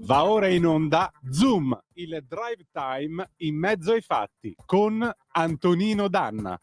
Va ora in onda Zoom, il drive time in mezzo ai fatti con Antonino Danna.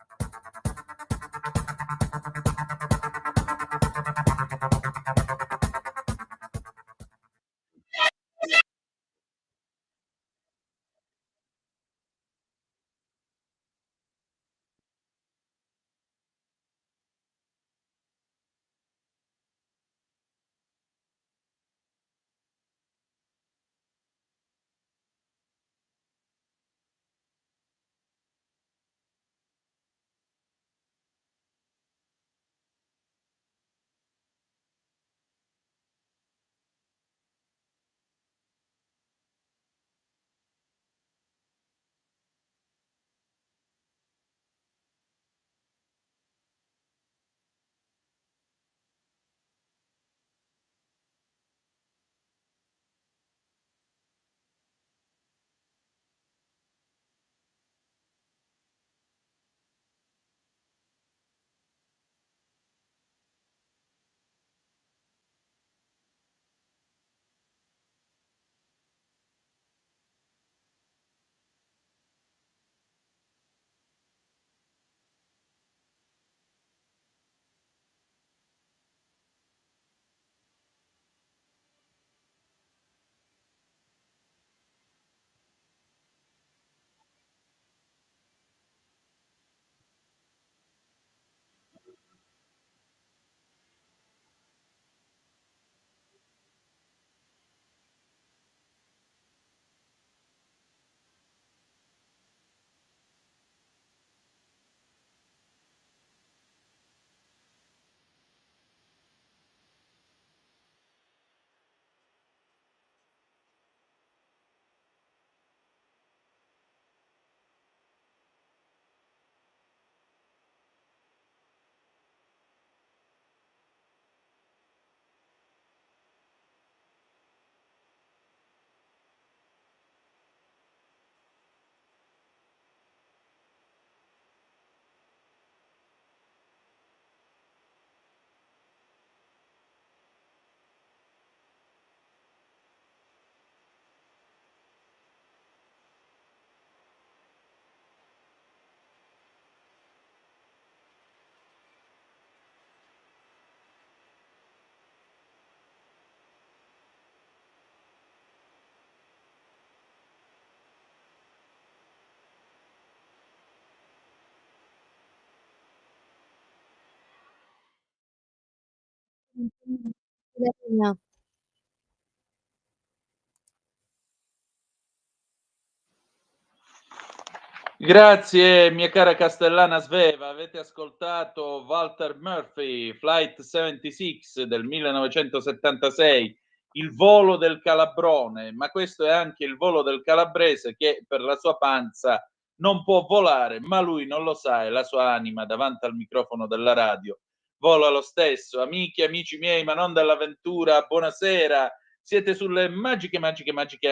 Grazie mia cara Castellana Sveva, avete ascoltato Walter Murphy, Flight 76 del 1976, il volo del Calabrone, ma questo è anche il volo del calabrese che per la sua panza non può volare, ma lui non lo sa e la sua anima davanti al microfono della radio vola lo stesso. Amiche, amici miei, ma non dell'avventura, buonasera, siete sulle magiche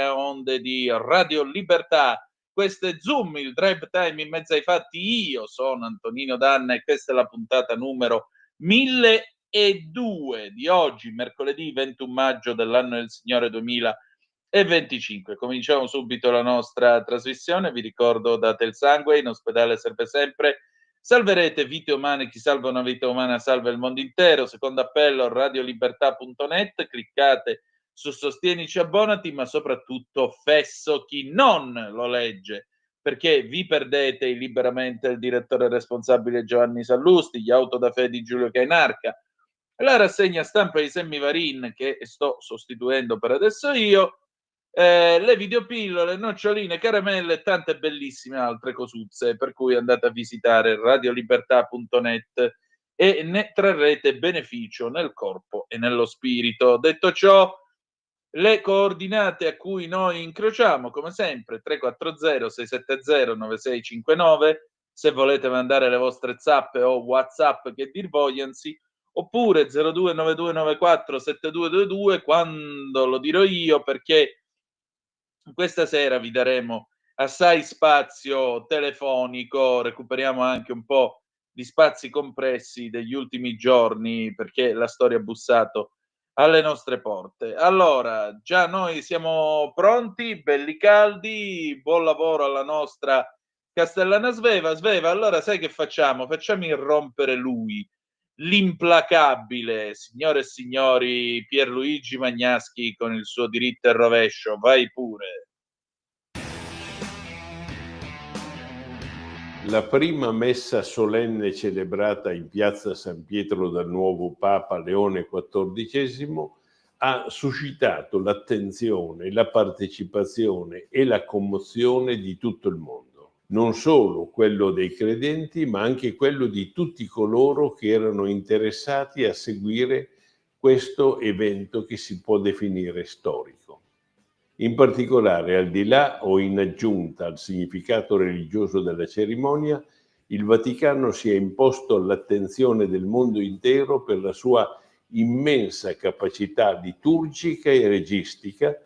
onde di Radio Libertà. Questo è Zoom, il drive time in mezzo ai fatti. Io sono Antonino Danna e questa è la puntata numero 1002 di oggi, mercoledì 21 maggio dell'anno del Signore 2025. Cominciamo subito la nostra trasmissione. Vi ricordo, date il sangue, in ospedale serve sempre. Salverete vite umane, chi salva una vita umana salva il mondo intero. Secondo appello, radiolibertà.net, cliccate su Sostienici, abbonati, ma soprattutto fesso chi non lo legge, perché vi perdete liberamente il direttore responsabile Giovanni Sallusti, gli auto da fede di Giulio Cainarca, la rassegna stampa di Sammy Varin che sto sostituendo per adesso io, le videopillole, noccioline, caramelle e tante bellissime altre cosuzze, per cui andate a visitare radiolibertà.net e ne trarrete beneficio nel corpo e nello spirito. Detto ciò, le coordinate a cui noi incrociamo, come sempre, 340-670-9659, se volete mandare le vostre zappe o WhatsApp che dir vogliansi, oppure 0292947222 quando lo dirò io, perché questa sera vi daremo assai spazio telefonico, recuperiamo anche un po' di spazi compressi degli ultimi giorni, perché la storia Bussato alle nostre porte. Allora, già noi siamo pronti, belli caldi, buon lavoro alla nostra Castellana Sveva. Sveva, allora sai che facciamo? Facciamo irrompere lui, l'implacabile, signore e signori, Pierluigi Magnaschi con il suo diritto e rovescio. Vai pure. La prima messa solenne celebrata in piazza San Pietro dal nuovo Papa Leone XIV ha suscitato l'attenzione, la partecipazione e la commozione di tutto il mondo. Non solo quello dei credenti, ma anche quello di tutti coloro che erano interessati a seguire questo evento che si può definire storico. In particolare, al di là o in aggiunta al significato religioso della cerimonia, il Vaticano si è imposto all'attenzione del mondo intero per la sua immensa capacità liturgica e registica,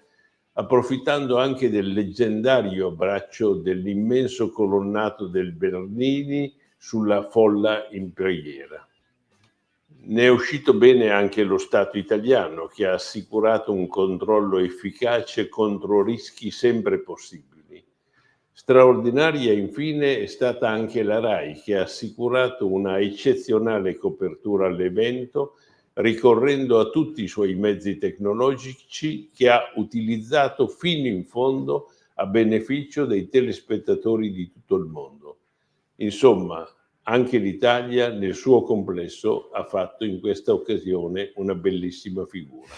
approfittando anche del leggendario abbraccio dell'immenso colonnato del Bernini sulla folla in preghiera. Ne è uscito bene anche lo Stato italiano, che ha assicurato un controllo efficace contro rischi sempre possibili. Straordinaria, infine, è stata anche la RAI, che ha assicurato una eccezionale copertura all'evento, ricorrendo a tutti i suoi mezzi tecnologici che ha utilizzato fino in fondo a beneficio dei telespettatori di tutto il mondo. Insomma, anche l'Italia nel suo complesso ha fatto in questa occasione una bellissima figura.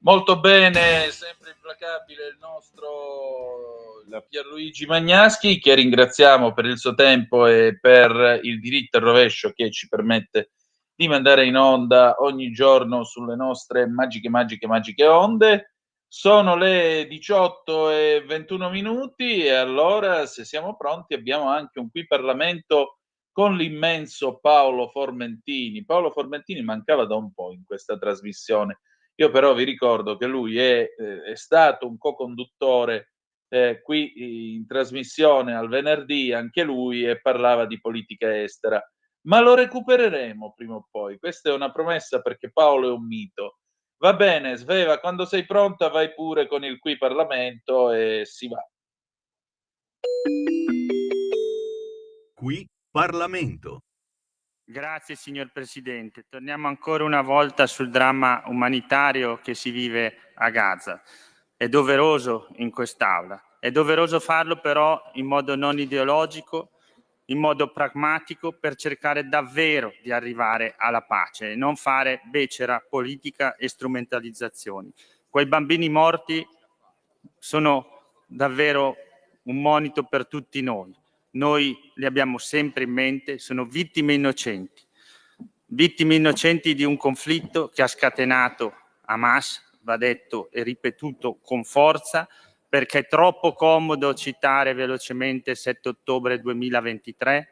Molto bene, sempre implacabile il nostro Pierluigi Magnaschi, che ringraziamo per il suo tempo e per il diritto al rovescio che ci permette di mandare in onda ogni giorno sulle nostre magiche onde. Sono le 18:21 e allora, se siamo pronti, abbiamo anche un Qui Parlamento con l'immenso Paolo Formentini. Paolo Formentini mancava da un po' in questa trasmissione. Io però vi ricordo che lui è stato un co-conduttore qui in trasmissione al venerdì, anche lui, e parlava di politica estera. Ma lo recupereremo prima o poi. Questa è una promessa perché Paolo è un mito. Va bene, Sveva, quando sei pronta vai pure con il Qui Parlamento e si va. Qui Parlamento. Grazie signor Presidente. Torniamo ancora una volta sul dramma umanitario che si vive a Gaza. È doveroso in quest'Aula. È doveroso farlo però in modo non ideologico, in modo pragmatico, per cercare davvero di arrivare alla pace e non fare becera politica e strumentalizzazioni. Quei bambini morti sono davvero un monito per tutti noi. Noi li abbiamo sempre in mente, sono vittime innocenti di un conflitto che ha scatenato Hamas, va detto e ripetuto con forza, perché è troppo comodo citare velocemente il 7 ottobre 2023,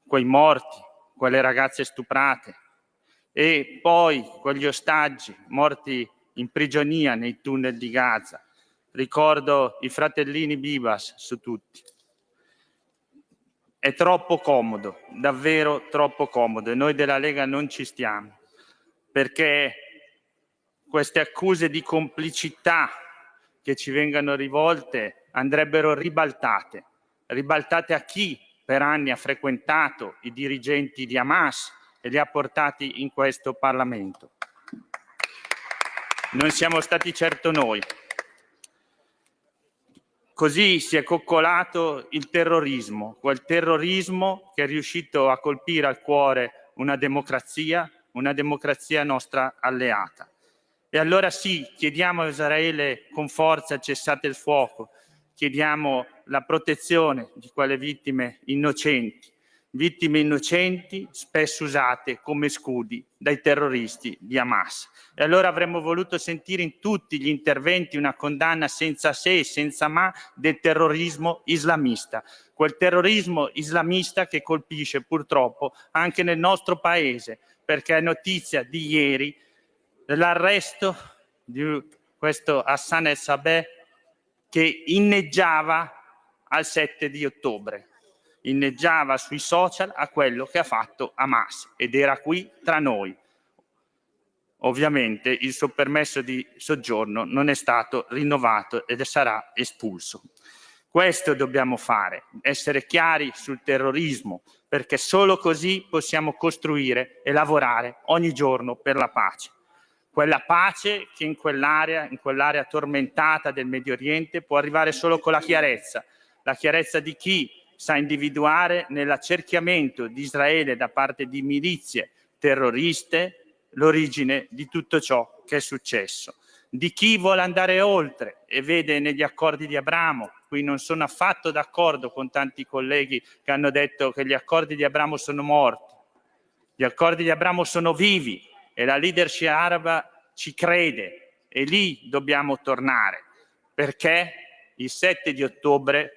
quei morti, quelle ragazze stuprate e poi quegli ostaggi morti in prigionia nei tunnel di Gaza. Ricordo i fratellini Bibas su tutti. È troppo comodo, davvero troppo comodo, e noi della Lega non ci stiamo, perché queste accuse di complicità che ci vengano rivolte andrebbero ribaltate a chi per anni ha frequentato i dirigenti di Hamas e li ha portati in questo Parlamento. Non siamo stati certo noi. Così si è coccolato il terrorismo, quel terrorismo che è riuscito a colpire al cuore una democrazia nostra alleata. E allora sì, chiediamo a Israele con forza il cessate il fuoco, chiediamo la protezione di quelle vittime innocenti spesso usate come scudi dai terroristi di Hamas. E allora avremmo voluto sentire in tutti gli interventi una condanna senza se e senza ma del terrorismo islamista, quel terrorismo islamista che colpisce purtroppo anche nel nostro paese, perché è notizia di ieri dell'arresto di questo Hassan el-Sabeh che inneggiava al 7 di ottobre. inneggiava sui social a quello che ha fatto Hamas ed era qui tra noi. Ovviamente il suo permesso di soggiorno non è stato rinnovato ed sarà espulso. Questo dobbiamo fare, essere chiari sul terrorismo, perché solo così possiamo costruire e lavorare ogni giorno per la pace. Quella pace che in quell'area tormentata del Medio Oriente può arrivare solo con la chiarezza di chi sa individuare nell'accerchiamento di Israele da parte di milizie terroriste l'origine di tutto ciò che è successo, di chi vuole andare oltre e vede negli accordi di Abramo. Qui non sono affatto d'accordo con tanti colleghi che hanno detto che gli accordi di Abramo sono morti. Gli accordi di Abramo sono vivi e la leadership araba ci crede e lì dobbiamo tornare, perché il 7 di ottobre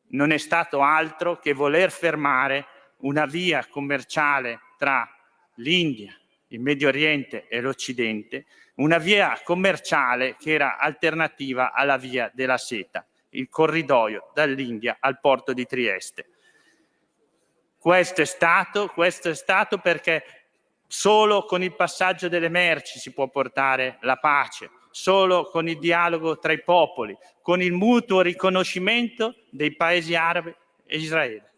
non è stato altro che voler fermare una via commerciale tra l'India, il Medio Oriente e l'Occidente, una via commerciale che era alternativa alla via della seta, il corridoio dall'India al porto di Trieste. Questo è stato perché solo con il passaggio delle merci si può portare la pace, solo con il dialogo tra i popoli, con il mutuo riconoscimento dei paesi arabi e Israele.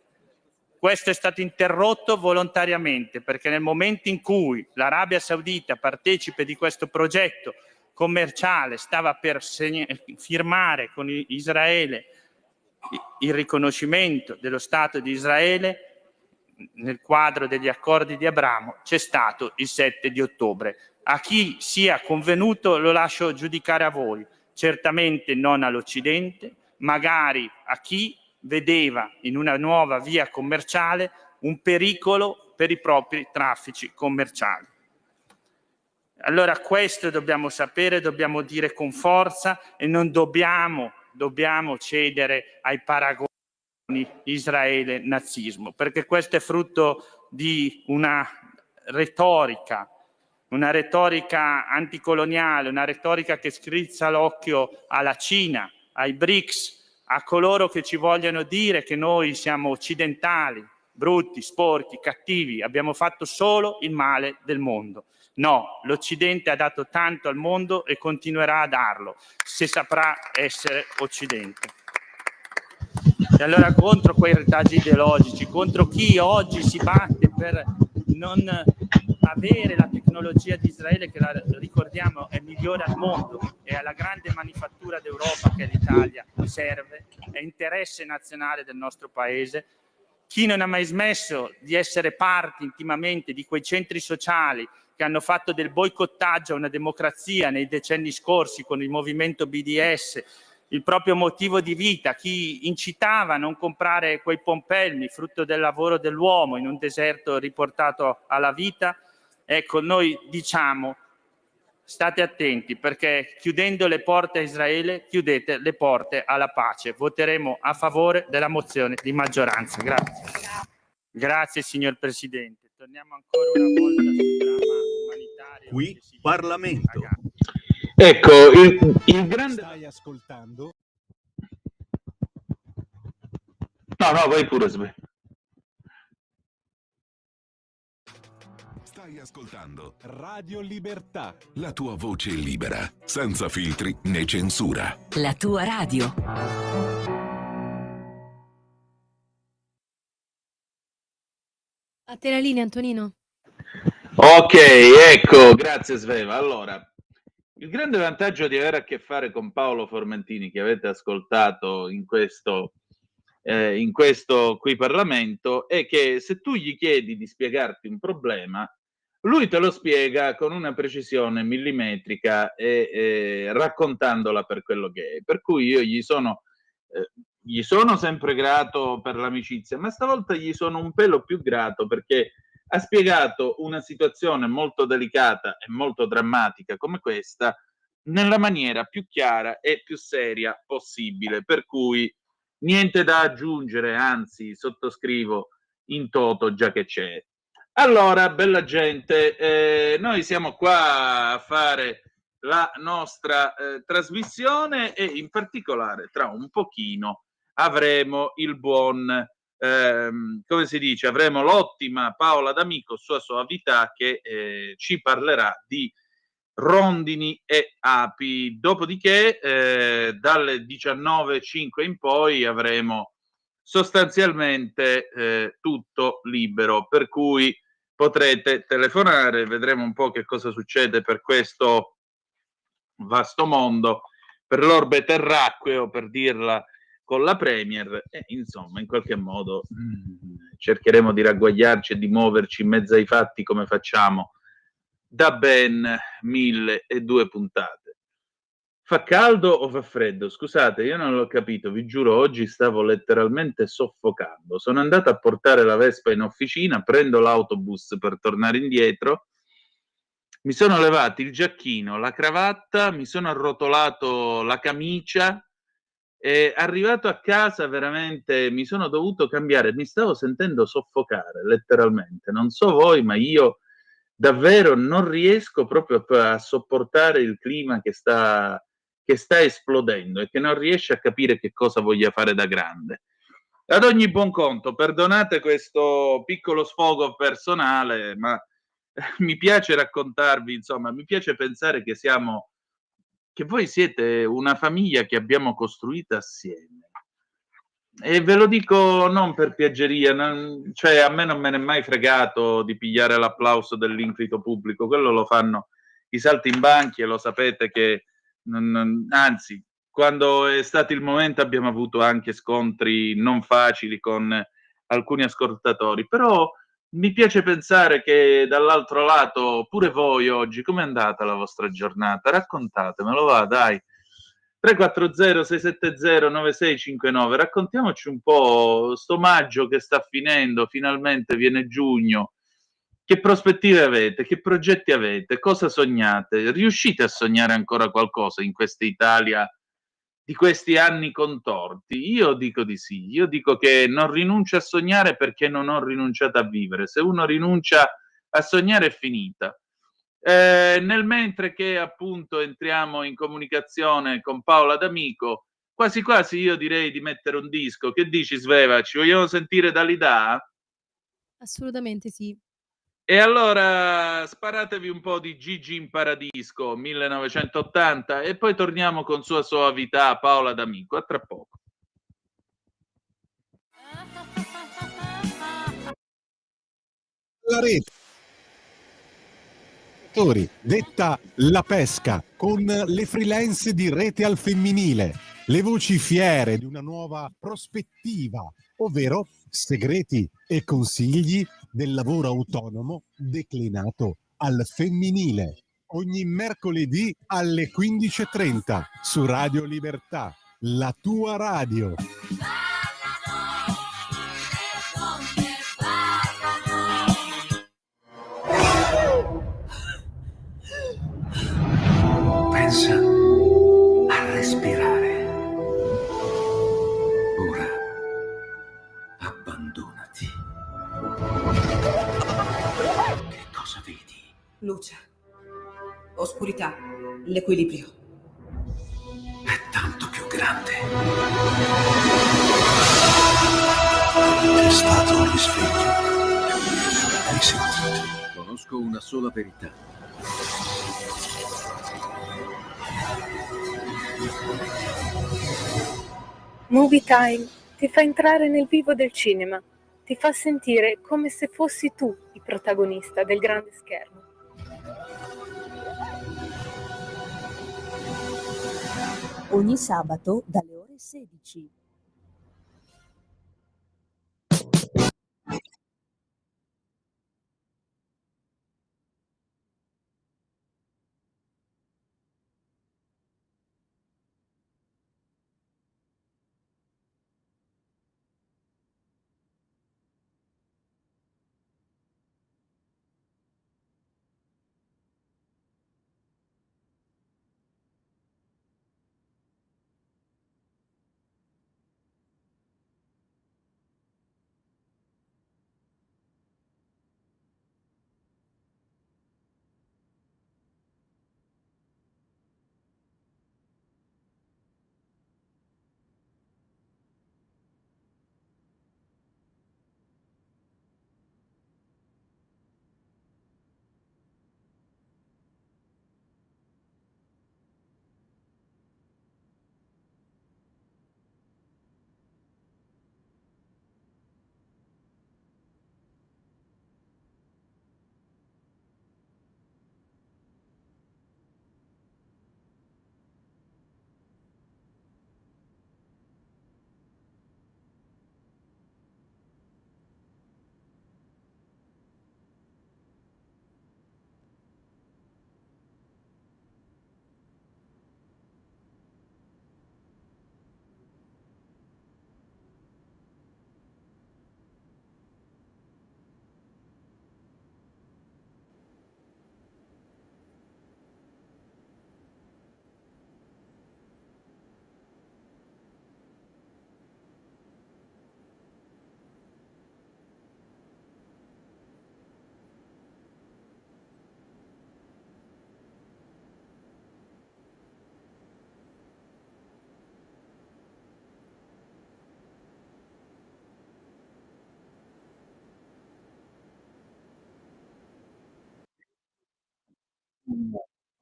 Questo è stato interrotto volontariamente perché nel momento in cui l'Arabia Saudita, partecipe di questo progetto commerciale, stava per firmare con Israele il riconoscimento dello Stato di Israele, nel quadro degli accordi di Abramo c'è stato il 7 di ottobre. A chi sia convenuto lo lascio giudicare a voi, certamente non all'Occidente, magari a chi vedeva in una nuova via commerciale un pericolo per i propri traffici commerciali. Allora questo dobbiamo sapere, dobbiamo dire con forza e non dobbiamo cedere ai paragoni Israele-nazismo, perché questo è frutto di una retorica anticoloniale, una retorica che strizza l'occhio alla Cina, ai BRICS, a coloro che ci vogliono dire che noi siamo occidentali, brutti, sporchi, cattivi, abbiamo fatto solo il male del mondo. No, l'Occidente ha dato tanto al mondo e continuerà a darlo, se saprà essere Occidente. E allora contro quei retaggi ideologici, contro chi oggi si batte per non avere la tecnologia di Israele, che ricordiamo è migliore al mondo, e alla grande manifattura d'Europa che l'Italia serve, è interesse nazionale del nostro paese. Chi non ha mai smesso di essere parte intimamente di quei centri sociali che hanno fatto del boicottaggio a una democrazia nei decenni scorsi con il movimento BDS il proprio motivo di vita, chi incitava a non comprare quei pompelmi frutto del lavoro dell'uomo in un deserto riportato alla vita, ecco, noi diciamo state attenti, perché chiudendo le porte a Israele chiudete le porte alla pace. Voteremo a favore della mozione di maggioranza. Grazie signor Presidente. Torniamo ancora una volta sul dramma umanitario. Qui Parlamento. Ecco, il grande... Stai ascoltando? No, vai pure, Sve. Stai ascoltando Radio Libertà. la tua voce libera, senza filtri né censura. La tua radio. A te la linea, Antonino. Ok, ecco, grazie Sveva. Allora, il grande vantaggio di avere a che fare con Paolo Formentini, che avete ascoltato in questo qui Parlamento, è che se tu gli chiedi di spiegarti un problema, lui te lo spiega con una precisione millimetrica e raccontandola per quello che è. Per cui io gli sono sempre grato per l'amicizia, ma stavolta gli sono un pelo più grato perché ha spiegato una situazione molto delicata e molto drammatica come questa nella maniera più chiara e più seria possibile, per cui niente da aggiungere, anzi sottoscrivo in toto già che c'è. Allora, bella gente, noi siamo qua a fare la nostra trasmissione e in particolare tra un pochino avremo il buon come si dice, avremo l'ottima Paola D'Amico, sua soavità, che ci parlerà di rondini e api. Dopodiché, dalle 19.05 in poi avremo sostanzialmente tutto libero, per cui potrete telefonare, vedremo un po' che cosa succede per questo vasto mondo, per l'orbe terracqueo, per dirla con la Premier, e insomma in qualche modo cercheremo di ragguagliarci e di muoverci in mezzo ai fatti come facciamo da ben 1002 puntate. Fa caldo o fa freddo? Scusate, io non l'ho capito, vi giuro, oggi stavo letteralmente soffocando. Sono andato a portare la Vespa in officina, prendo l'autobus per tornare indietro, mi sono levati il giacchino, la cravatta, mi sono arrotolato la camicia e arrivato a casa veramente mi sono dovuto cambiare, mi stavo sentendo soffocare letteralmente. Non so voi, ma io davvero non riesco proprio a sopportare il clima che sta esplodendo e che non riesce a capire che cosa voglia fare da grande. Ad ogni buon conto, perdonate questo piccolo sfogo personale, ma mi piace raccontarvi, insomma, mi piace pensare che voi siete una famiglia che abbiamo costruito assieme. E ve lo dico non per piaggeria, cioè a me non me ne è mai fregato di pigliare l'applauso dell'incrito pubblico, quello lo fanno i saltimbanchi e lo sapete che, anzi, quando è stato il momento abbiamo avuto anche scontri non facili con alcuni ascoltatori, però mi piace pensare che dall'altro lato pure voi oggi, com'è andata la vostra giornata? Raccontatemelo, va, dai. 340 670 9659, raccontiamoci un po' sto maggio che sta finendo, finalmente viene giugno. Che prospettive avete? Che progetti avete? Cosa sognate? Riuscite a sognare ancora qualcosa in questa Italia di questi anni contorti? Io dico di sì, io dico che non rinuncio a sognare perché non ho rinunciato a vivere. Se uno rinuncia a sognare è finita. Nel mentre che appunto entriamo in comunicazione con Paola D'Amico, quasi quasi io direi di mettere un disco. Che dici, Sveva? Ci vogliamo sentire Dalida? Assolutamente sì. E allora sparatevi un po' di Gigi in Paradisco 1980 e poi torniamo con sua soavità Paola D'Amico. A tra poco. La rete, detta La Pesca, con le freelance di Rete al Femminile, le voci fiere di una nuova prospettiva, ovvero segreti e consigli del lavoro autonomo declinato al femminile. Ogni mercoledì alle 15.30 su Radio Libertà, la tua radio. Pensa a respirare. Ora abbandonati. Che cosa vedi? Luce, oscurità, l'equilibrio. È tanto più grande. È stato un risveglio. Hai sentito? Conosco una sola verità. Movie Time ti fa entrare nel vivo del cinema, ti fa sentire come se fossi tu il protagonista del grande schermo. Ogni sabato dalle ore 16.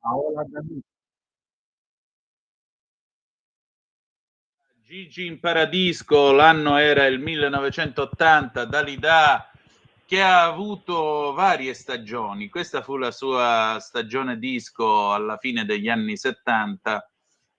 Paola D'Amico. Gigi in Paradisco, l'anno era il 1980, Dalida, che ha avuto varie stagioni. Questa fu la sua stagione disco alla fine degli anni 70.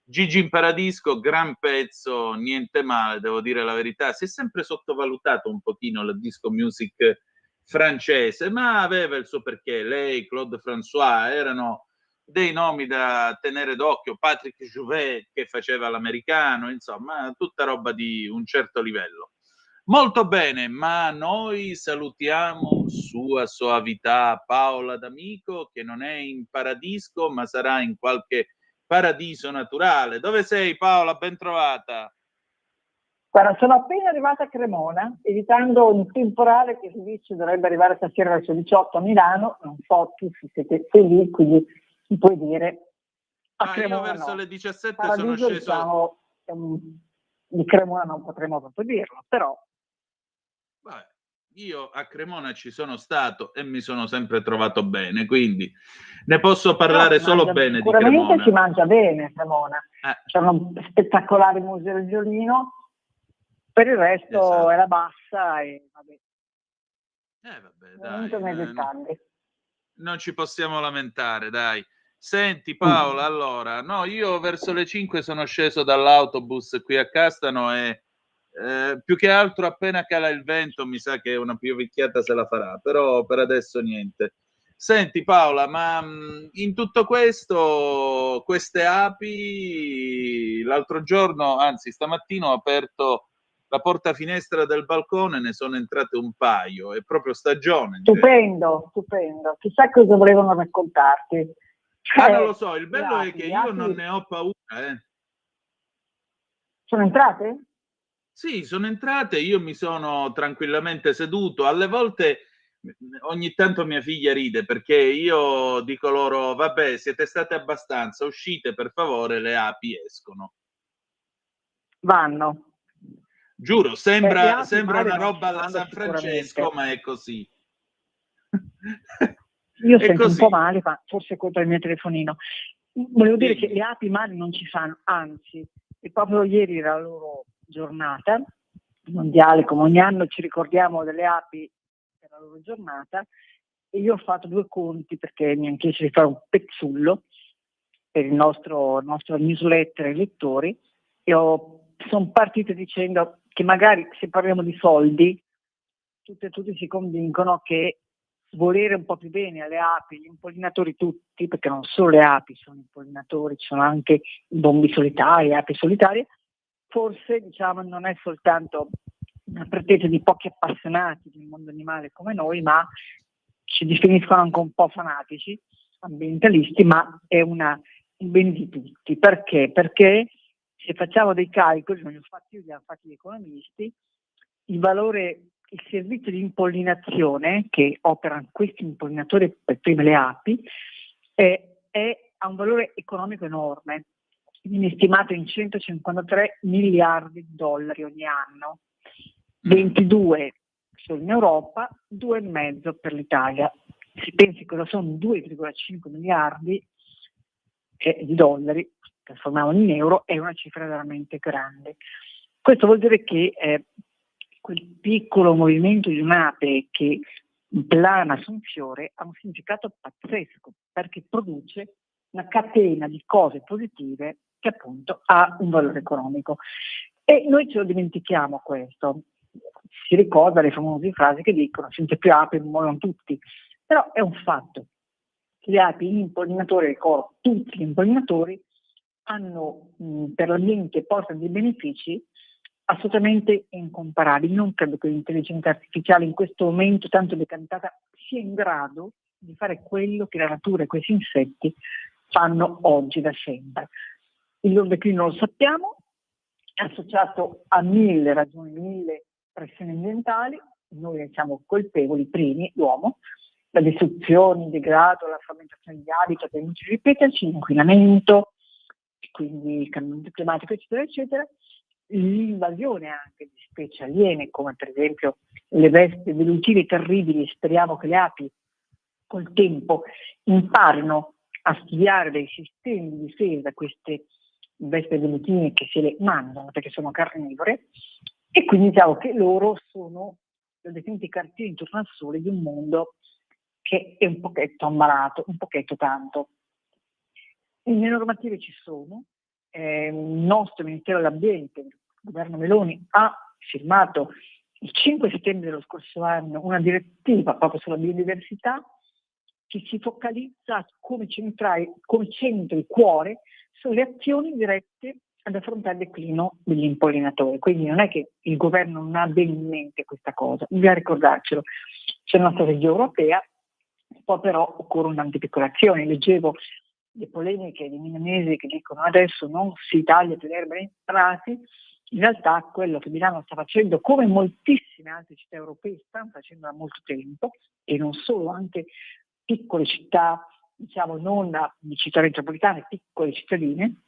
Gigi in Paradisco, gran pezzo, niente male, devo dire la verità. Si è sempre sottovalutato un pochino la disco music francese, ma aveva il suo perché. Lei, Claude François, erano dei nomi da tenere d'occhio, Patrick Jouvet che faceva l'americano, insomma, tutta roba di un certo livello. Molto bene, ma noi salutiamo Sua Soavità Paola D'Amico, che non è in Paradisco, ma sarà in qualche paradiso naturale. Dove sei, Paola? Ben trovata. Guarda, sono appena arrivata a Cremona, evitando un temporale che si dice dovrebbe arrivare stasera verso 18 a Milano. Non so tu se siete lì, quindi mi puoi dire. Io verso le 17 Paradiso, sono sceso. Diciamo, di Cremona non potremo proprio dirlo, però. Vabbè, io a Cremona ci sono stato e mi sono sempre trovato bene, quindi ne posso parlare solo bene di Cremona. Sicuramente si mangia bene a Cremona. C'erano spettacolari musei del violino, per il resto esatto. Era bassa e vabbè. Dai, nei dettagli. Non ci possiamo lamentare, dai. Senti Paola, allora, no, io verso le 5 sono sceso dall'autobus qui a Castano e più che altro appena cala il vento mi sa che una piovicchiata se la farà, però per adesso niente. Senti Paola, ma in tutto questo, queste api, l'altro giorno, anzi stamattina ho aperto la porta finestra del balcone, ne sono entrate un paio, è proprio stagione. Stupendo, stupendo. Chissà cosa volevano raccontarti. Non lo so, il bello è che io non ne ho paura. Sono entrate? Sì, sono entrate, io mi sono tranquillamente seduto, alle volte ogni tanto mia figlia ride perché io dico loro, vabbè, siete state abbastanza, uscite per favore, le api escono. Vanno. Giuro, sembra una roba alla San Francesco, ma è così. Io sento un po' male, ma forse contro il mio telefonino. Volevo dire che le api mali non ci fanno, anzi, e proprio ieri era la loro giornata mondiale, come ogni anno ci ricordiamo delle api per la loro giornata, e io ho fatto 2 conti perché mi hanno chiesto di fare un pezzullo per il nostro newsletter ai lettori e sono partita dicendo che magari se parliamo di soldi tutti si convincono che volere un po' più bene alle api, gli impollinatori tutti, perché non solo le api sono impollinatori, ci sono anche i bombi solitari, api solitarie, forse diciamo non è soltanto una pretesa di pochi appassionati del mondo animale come noi, ma ci definiscono anche un po' fanatici, ambientalisti, ma è il bene di tutti. Perché? Perché se facciamo dei calcoli, non li ho fatti io, li hanno fatti gli economisti, il servizio di impollinazione che operano questi impollinatori, per prime le api, ha un valore economico enorme, viene stimato in 153 miliardi di dollari ogni anno, 22 solo in Europa, 2,5 per l'Italia. Si pensi cosa sono 2,5 miliardi di dollari, trasformiamoli in euro, è una cifra veramente grande. Questo vuol dire che quel piccolo movimento di un'ape che plana su un fiore ha un significato pazzesco, perché produce una catena di cose positive che appunto ha un valore economico. E noi ce lo dimentichiamo questo. Si ricorda le famose frasi che dicono senza più api muoiono tutti, però è un fatto. Le api, gli impollinatori, ricordo, tutti gli impollinatori hanno per l'ambiente portano dei benefici assolutamente incomparabili. Non credo che l'intelligenza artificiale in questo momento tanto decantata sia in grado di fare quello che la natura e questi insetti fanno oggi da sempre. Il loro declino lo sappiamo, è associato a 1000 ragioni, 1000 pressioni ambientali. Noi ne siamo colpevoli, primi, l'uomo, la distruzione, il degrado, la frammentazione di habitat, per inutile ripeterci, l'inquinamento, quindi il cambiamento climatico, eccetera, eccetera, l'invasione anche di specie aliene, come per esempio le vespe velutive terribili. Speriamo che le api col tempo imparino a studiare dei sistemi di difesa queste vespe velutine che se le mangiano perché sono carnivore, e quindi diciamo che loro sono definiti cartini intorno al sole di un mondo che è un pochetto ammalato, un pochetto tanto. Le normative ci sono, il nostro Ministero dell'Ambiente, il governo Meloni, ha firmato il 5 settembre dello scorso anno una direttiva proprio sulla biodiversità che si focalizza come centro, il cuore, sulle azioni dirette ad affrontare il declino degli impollinatori. Quindi non è che il governo non ha bene in mente questa cosa, bisogna ricordarcelo. C'è una strategia europea, poi però occorre un'antipicolazione. Leggevo le polemiche di milanesi che dicono adesso non si taglia più l'erba nei prati. In realtà quello che Milano sta facendo, come moltissime altre città europee stanno facendo da molto tempo, e non solo, anche piccole città, diciamo non di città metropolitane, piccole cittadine,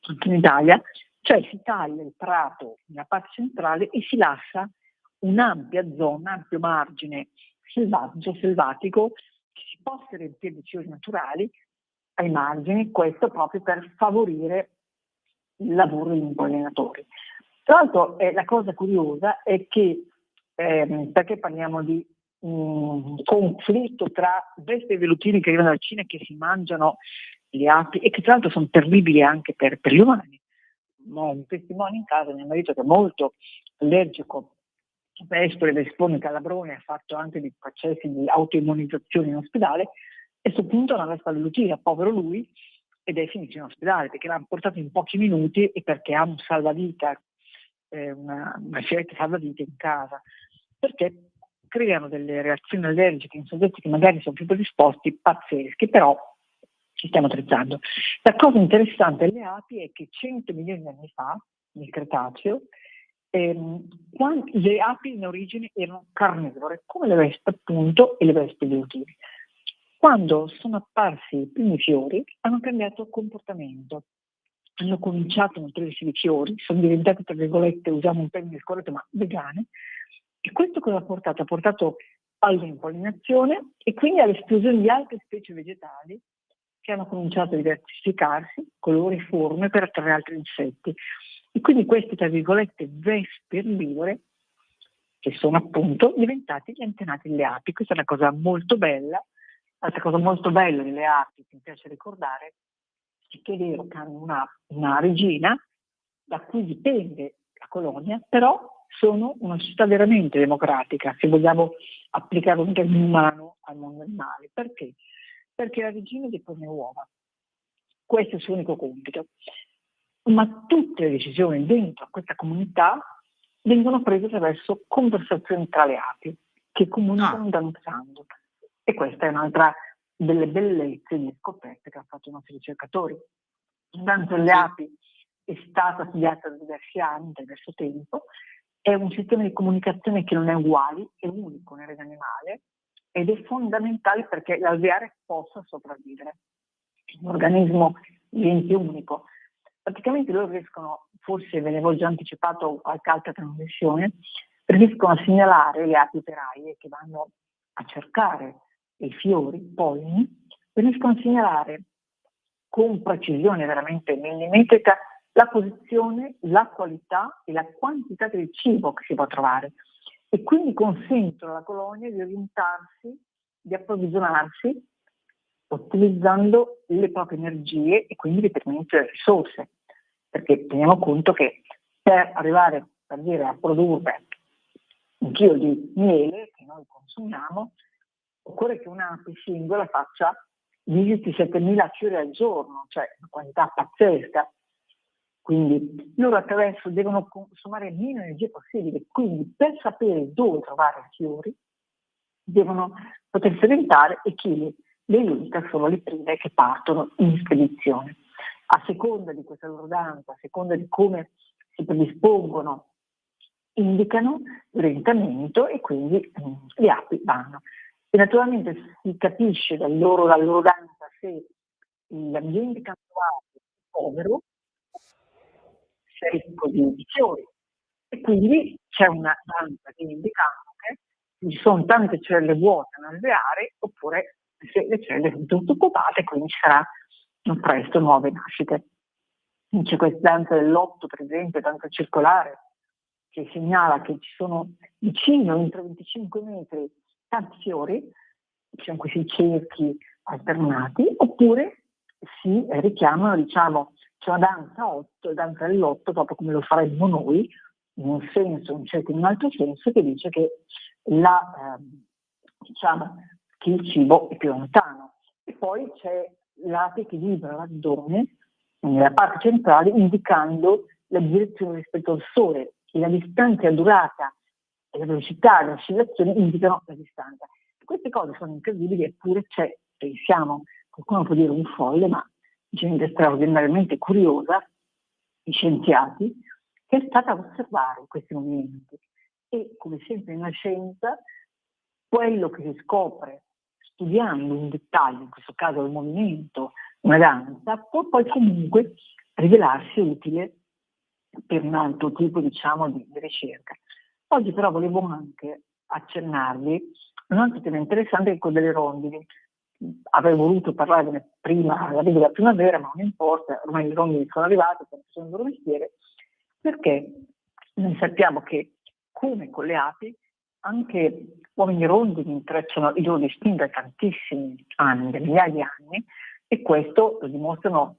anche in Italia, cioè si taglia il prato nella parte centrale e si lascia un'ampia zona, un ampio margine selvatico, che si possa riempire di fiori naturali ai margini, questo proprio per favorire il lavoro degli impollinatori. Tra l'altro la cosa curiosa è che, perché parliamo di conflitto tra vespe velutine che arrivano dalla Cina e che si mangiano le api, e che tra l'altro sono terribili anche per gli umani. Ho un testimone in casa, mio marito, che è molto allergico a vespole, vesponi, calabrone, ha fatto anche dei processi di autoimmunizzazione in ospedale, e sul punto una vespa velutina, povero lui, ed è finito in ospedale perché l'hanno portato in pochi minuti e perché ha un salvavita, una fialetta salvavita in casa, perché creano delle reazioni allergiche in soggetti che magari sono più predisposti, pazzesche, però ci stiamo attrezzando. La cosa interessante delle api è che 100 milioni di anni fa, nel Cretaceo, le api in origine erano carnivore, come le vespe appunto e le vespe velutine. Quando sono apparsi i primi fiori hanno cambiato comportamento, hanno cominciato a nutrirsi di fiori, sono diventate, tra virgolette, usiamo un termine scorretto, ma vegane. E questo cosa ha portato? Ha portato all'impollinazione e quindi all'esplosione di altre specie vegetali che hanno cominciato a diversificarsi, colori, forme, per attrarre altri insetti. E quindi queste, tra virgolette, vespe erbivore, che sono appunto diventati gli antenati delle api. Questa è una cosa molto bella. L'altra cosa molto bella delle api che mi piace ricordare è che è vero che hanno una regina da cui dipende la colonia, però sono una società veramente democratica, se vogliamo applicare un termine umano al mondo animale. Perché? Perché la regina depone uova. Questo è il suo unico compito. Ma tutte le decisioni dentro a questa comunità vengono prese attraverso conversazioni tra le api, che comunicano danzando. E questa è un'altra delle bellezze di scoperte che hanno fatto i nostri ricercatori. Il danzo delle api è stata studiata da diversi anni, da diverso tempo, è un sistema di comunicazione che non è uguale, è unico nel regno animale ed è fondamentale perché l'alveare possa sopravvivere. È un organismo vivente unico. Praticamente loro riescono, forse ve ne avevo già anticipato qualche altra trasmissione, riescono a segnalare le api operaie che vanno a cercare i fiori, i pollini, riescono a segnalare con precisione veramente millimetrica la posizione, la qualità e la quantità del cibo che si può trovare, e quindi consentono alla colonia di orientarsi, di approvvigionarsi utilizzando le proprie energie e quindi determinate risorse, perché teniamo conto che per arrivare, per dire, a produrre un chilo di miele che noi consumiamo occorre che un'ape singola faccia 17.000 fiori al giorno, cioè una quantità pazzesca. Quindi loro devono consumare il minimo energia possibile, quindi per sapere dove trovare i fiori devono potersi orientare, e chi le aiuta sono le prime che partono in spedizione. A seconda di questa loro danza, a seconda di come si predispongono, indicano l'orientamento e quindi le api vanno. E naturalmente si capisce dalla loro danza se l'ambiente che hanno trovato è povero, se è ricco di fiori, e quindi c'è una danza che indica anche se ci sono tante celle vuote nell'alveare oppure le celle sono tutte occupate, quindi ci sarà presto nuove nascite. C'è questa danza dell'8, per esempio, danza circolare, che segnala che ci sono vicino, entro 25 metri, tanti fiori, ci sono questi cerchi alternati, oppure si richiamano, diciamo, c'è una danza 8, danza dell'8, proprio come lo faremmo noi, in un senso, in un altro senso, che dice che diciamo che il cibo è più lontano. E poi c'è l'ape che vibra l'addome nella parte centrale, indicando la direzione rispetto al Sole, e la distanza, la durata e la velocità delle oscillazioni indicano la distanza. Queste cose sono incredibili, eppure c'è, pensiamo, qualcuno può dire un folle, ma gente straordinariamente curiosa, gli scienziati, che è stata a osservare questi movimenti. E come sempre nella scienza, quello che si scopre studiando in dettaglio, in questo caso il movimento, una danza, può poi comunque rivelarsi utile per un altro tipo, diciamo, di ricerca. Oggi però volevo anche accennarvi un altro tema interessante, che è quello delle rondini. Avrei voluto parlarne prima, alla della primavera, ma non importa, ormai le rondini sono arrivate, sono il loro mestiere, perché noi sappiamo che, come con le api, anche uomini rondini intrecciano i loro destini da tantissimi anni, da migliaia di anni, e questo lo dimostrano,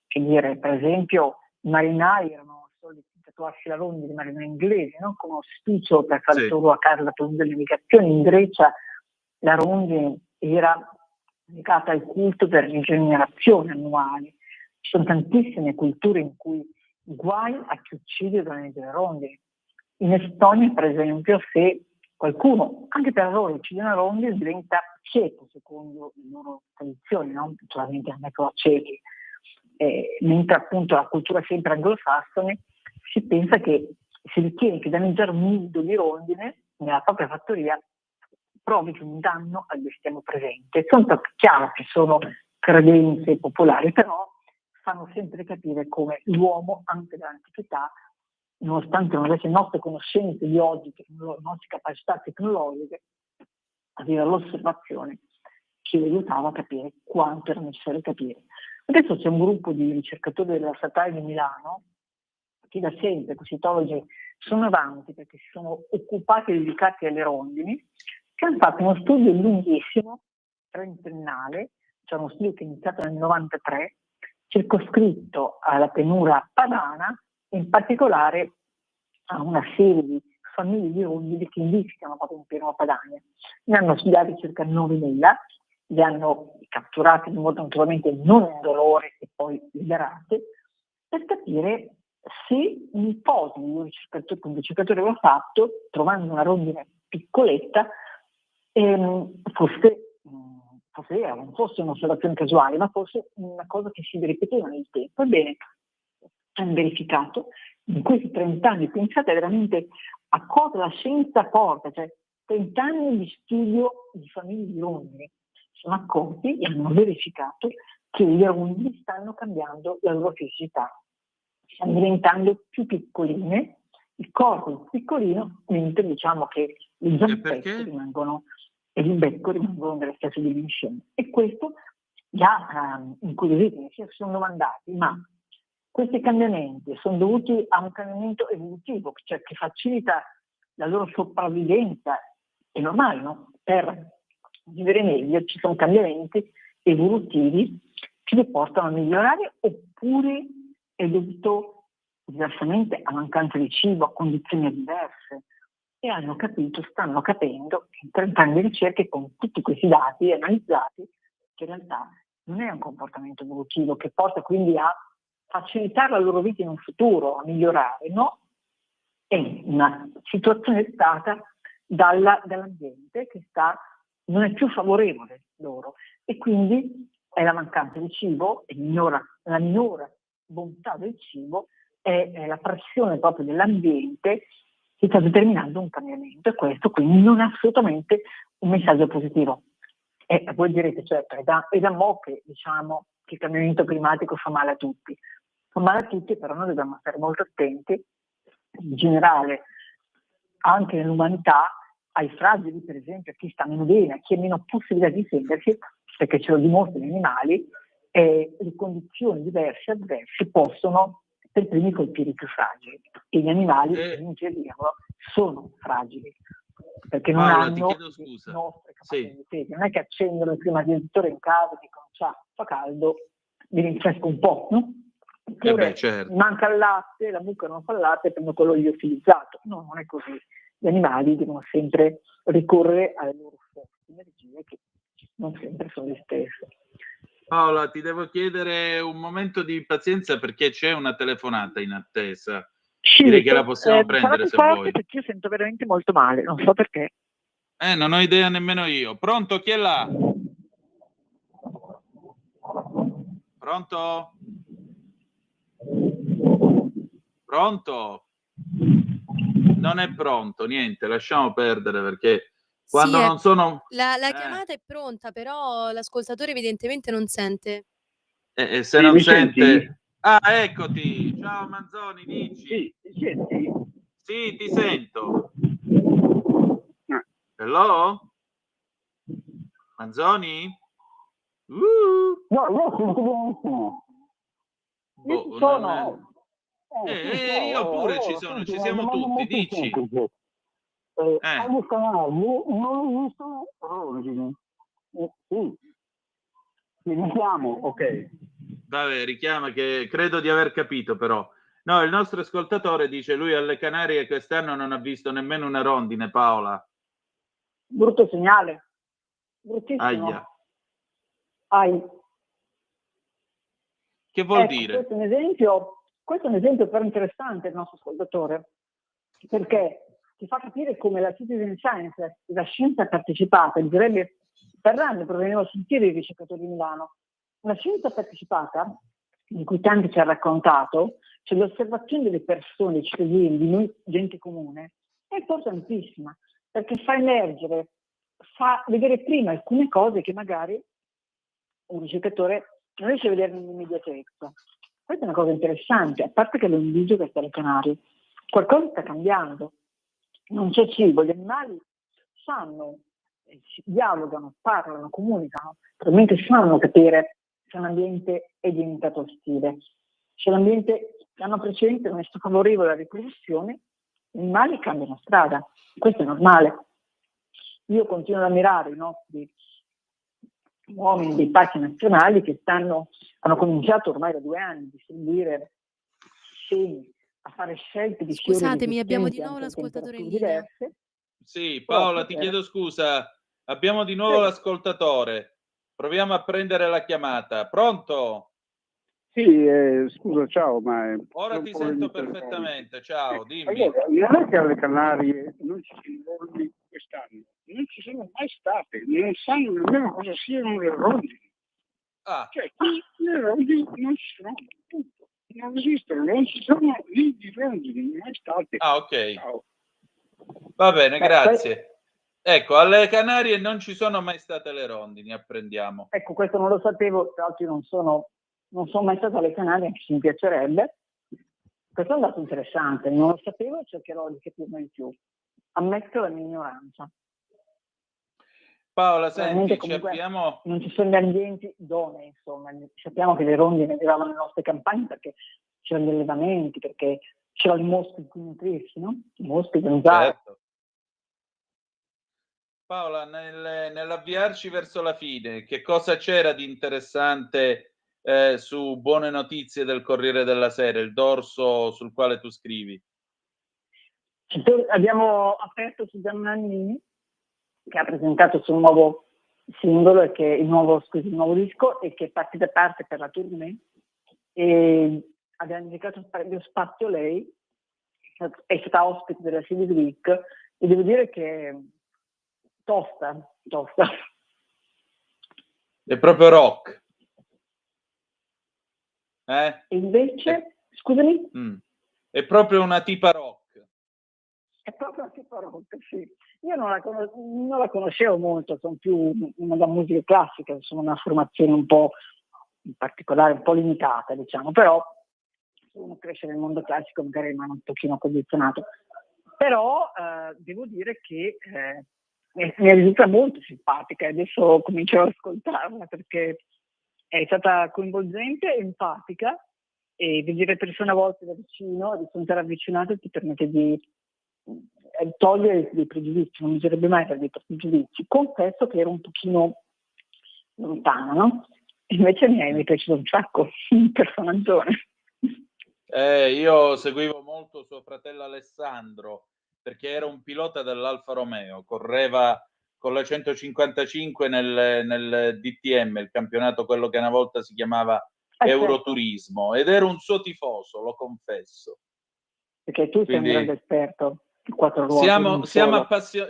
per esempio, i marinai erano soliti tatuarsi la rondine, i marinai inglesi, no? Come auspicio per fare il loro a casa la delle navigazioni. In Grecia la rondine era legata al culto per rigenerazione annuale. Ci sono tantissime culture in cui guai a chi uccide durante le rondini. In Estonia, per esempio, se qualcuno, anche per loro, uccide una rondine, diventa cieco, secondo le loro tradizioni, no? Naturalmente anche ciechi. Mentre appunto la cultura sempre anglosassone si pensa che si ritiene che danneggiare un nido di rondine nella propria fattoria provochi un danno al bestiame presente. Sono chiaro che sono credenze popolari, però fanno sempre capire come l'uomo, anche dall'antichità, nonostante non avesse le nostre conoscenze di oggi, le nostre capacità tecnologiche, aveva l'osservazione che lo aiutava a capire quanto era necessario capire. Adesso c'è un gruppo di ricercatori della Statale di Milano che da sempre, questi etologi, sono avanti perché si sono occupati e dedicati alle rondini, che hanno fatto uno studio lunghissimo, trentennale, cioè uno studio che è iniziato nel 93, circoscritto alla pianura padana, in particolare a una serie di famiglie di rondini che nidificano proprio in pianura padana. Ne hanno studiati circa 9.000, li hanno catturati in modo naturalmente non indolore e poi liberati, per capire se un'ipotesi che un ricercatore aveva fatto, trovando una rondine piccoletta, fosse vera, non fosse un'osservazione casuale, ma fosse una cosa che si ripeteva nel tempo. Ebbene, hanno verificato in questi 30 anni, pensate veramente a cosa la scienza porta, cioè 30 anni di studio di famiglie di rondini, sono accorti e hanno verificato che le rondini stanno cambiando la loro fisicità, stanno diventando più piccoline, il corpo è piccolino, mentre diciamo che le zampette rimangono e il becco rimangono delle stesse dimensioni. E questo li ha incuriositi, si sono domandati, ma questi cambiamenti sono dovuti a un cambiamento evolutivo, cioè che facilita la loro sopravvivenza, è normale, no? Per vivere meglio ci sono cambiamenti evolutivi che li portano a migliorare, oppure è dovuto diversamente a mancanza di cibo, a condizioni diverse. E stanno capendo, in 30 anni di ricerche, con tutti questi dati analizzati, che in realtà non è un comportamento evolutivo che porta quindi a facilitare la loro vita in un futuro, a migliorare, no? È una situazione dettata dall'ambiente che non è più favorevole loro, e quindi è la mancanza di cibo, la minore bontà del cibo, è la pressione proprio dell'ambiente che sta determinando un cambiamento, e questo quindi non è assolutamente un messaggio positivo. E voi direte, certo, è da mo' che diciamo che il cambiamento climatico fa male a tutti. Fa male a tutti, però noi dobbiamo stare molto attenti, in generale, anche nell'umanità, ai fragili, per esempio, a chi sta meno bene, a chi ha meno possibilità di difendersi, perché ce lo dimostrano gli animali, le condizioni diverse, avverse, possono per primi colpire i più fragili. E gli animali, per dirlo, sono fragili, perché non Paola, ti hanno chiedo scusa. le nostre capacità di difesa. Non è che accendono il climatizzatore in casa e dicono ciao, fa caldo, mi rinfresco un po', no? Oppure certo. manca il latte, la mucca non fa il latte, prendo quello liofilizzato. No, non è così. Gli animali devono sempre ricorrere alle loro forti energie, che non sempre sono le stesse. Paola, ti devo chiedere un momento di pazienza perché c'è una telefonata in attesa. Sì, direi che la possiamo prendere se vuoi. Perché io sento veramente molto male, non so perché. Non ho idea nemmeno io. Pronto? Chi è là? Pronto? Pronto? Non è pronto, niente, lasciamo perdere perché quando Sì, non sono... La chiamata è pronta, però l'ascoltatore evidentemente non sente. se non sente... Ah, eccoti! Ciao Manzoni, dici? Sì, ti senti? Sì, ti sento. Hello? Manzoni? No, io sento benissimo. Io ci sono. Io pure ci sono, ci siamo tutti, dici. Agli canali non esistono rondini. Sì. Mi richiamo, ok. Vabbè, richiama che credo di aver capito però. No, il nostro ascoltatore dice lui alle Canarie quest'anno non ha visto nemmeno una rondine, Paola. Brutto segnale. Bruttissimo. Aia. Che vuol dire? Questo è un esempio però interessante del nostro ascoltatore, perché ti fa capire come la citizen science, la scienza partecipata, direbbe per anni proveniamo a sentire i ricercatori di Milano. Una scienza partecipata, di cui tanti ci ha raccontato, cioè l'osservazione delle persone, dei cittadini, di noi, gente comune, è importantissima, perché fa emergere, fa vedere prima alcune cose che magari un ricercatore non riesce a vedere nell'immediatezza. Questa è una cosa interessante, a parte che lo invidio per stare Canarie. Qualcosa sta cambiando. Non c'è cibo, gli animali sanno, dialogano, parlano, comunicano, probabilmente sanno capire se un ambiente è diventato ostile. Se l'ambiente l'anno precedente non è stato favorevole alla riproduzione, gli animali cambiano strada. Questo è normale. Io continuo ad ammirare i nostri uomini dei parchi nazionali che hanno cominciato ormai da 2 anni a distribuire semi, a fare scelte di fiori. Scusatemi, abbiamo di nuovo l'ascoltatore in linea. Diverse. Sì, Paola, ti chiedo scusa, abbiamo di nuovo l'ascoltatore. Proviamo a prendere la chiamata. Pronto? Sì, scusa, ciao, ma... Ora ti sento perfettamente, ciao, dimmi. Allora, non è che alle Canarie non ci sono rondini quest'anno, non ci sono mai state, non sanno nemmeno cosa siano le rondini. Cioè, qui le rondini non ci sono, punto. Non esistono, non ci sono lì di rondini, mai state. Ok. Ciao. Va bene, grazie. Ecco, alle Canarie non ci sono mai state le rondini, apprendiamo. Ecco, questo non lo sapevo, tra l'altro io non sono mai stata alle Canarie, anche se mi piacerebbe. Questo è un dato interessante, non lo sapevo e cercherò di capirne di più. Ammetto la mia ignoranza. Paola, senti, abbiamo... Non ci sono gli ambienti idonei, insomma. Sappiamo che le rondini arrivavano nelle nostre campagne perché c'erano gli allevamenti, perché c'erano i moschi in cui nutrirsi, no? I moschi da usare. Certo. Paola, nell'avviarci verso la fine, che cosa c'era di interessante su Buone Notizie del Corriere della Sera, il dorso sul quale tu scrivi? Abbiamo aperto su Gianni Nannini, che ha presentato il suo nuovo singolo, e che il nuovo disco, e che partita parte per la tournée, e abbiamo dedicato lo spazio a lei, è stata ospite della Series Week, e devo dire che tosta. È proprio rock. E invece, scusami? È proprio una tipa rock. È proprio una tipa rock, sì. Io non la conoscevo molto, sono più una musica classica, sono una formazione un po' in particolare, un po' limitata, diciamo, però se uno cresce nel mondo classico magari rimane un pochino condizionato. Però devo dire che mi risulta molto simpatica, adesso comincio ad ascoltarla perché è stata coinvolgente, empatica, e vedere persone a volte da vicino, di fronte ravvicinato, ti permette di togliere dei pregiudizi, non bisognerebbe mai avere dei pregiudizi. Confesso che ero un pochino lontana, no? Invece mi è piaciuto un sacco il personaggione. Io seguivo molto suo fratello Alessandro, perché era un pilota dell'Alfa Romeo, correva con la 155 nel DTM, il campionato quello che una volta si chiamava Euroturismo, ed ero un suo tifoso, lo confesso. Perché tu sei un grande esperto di quattro ruote.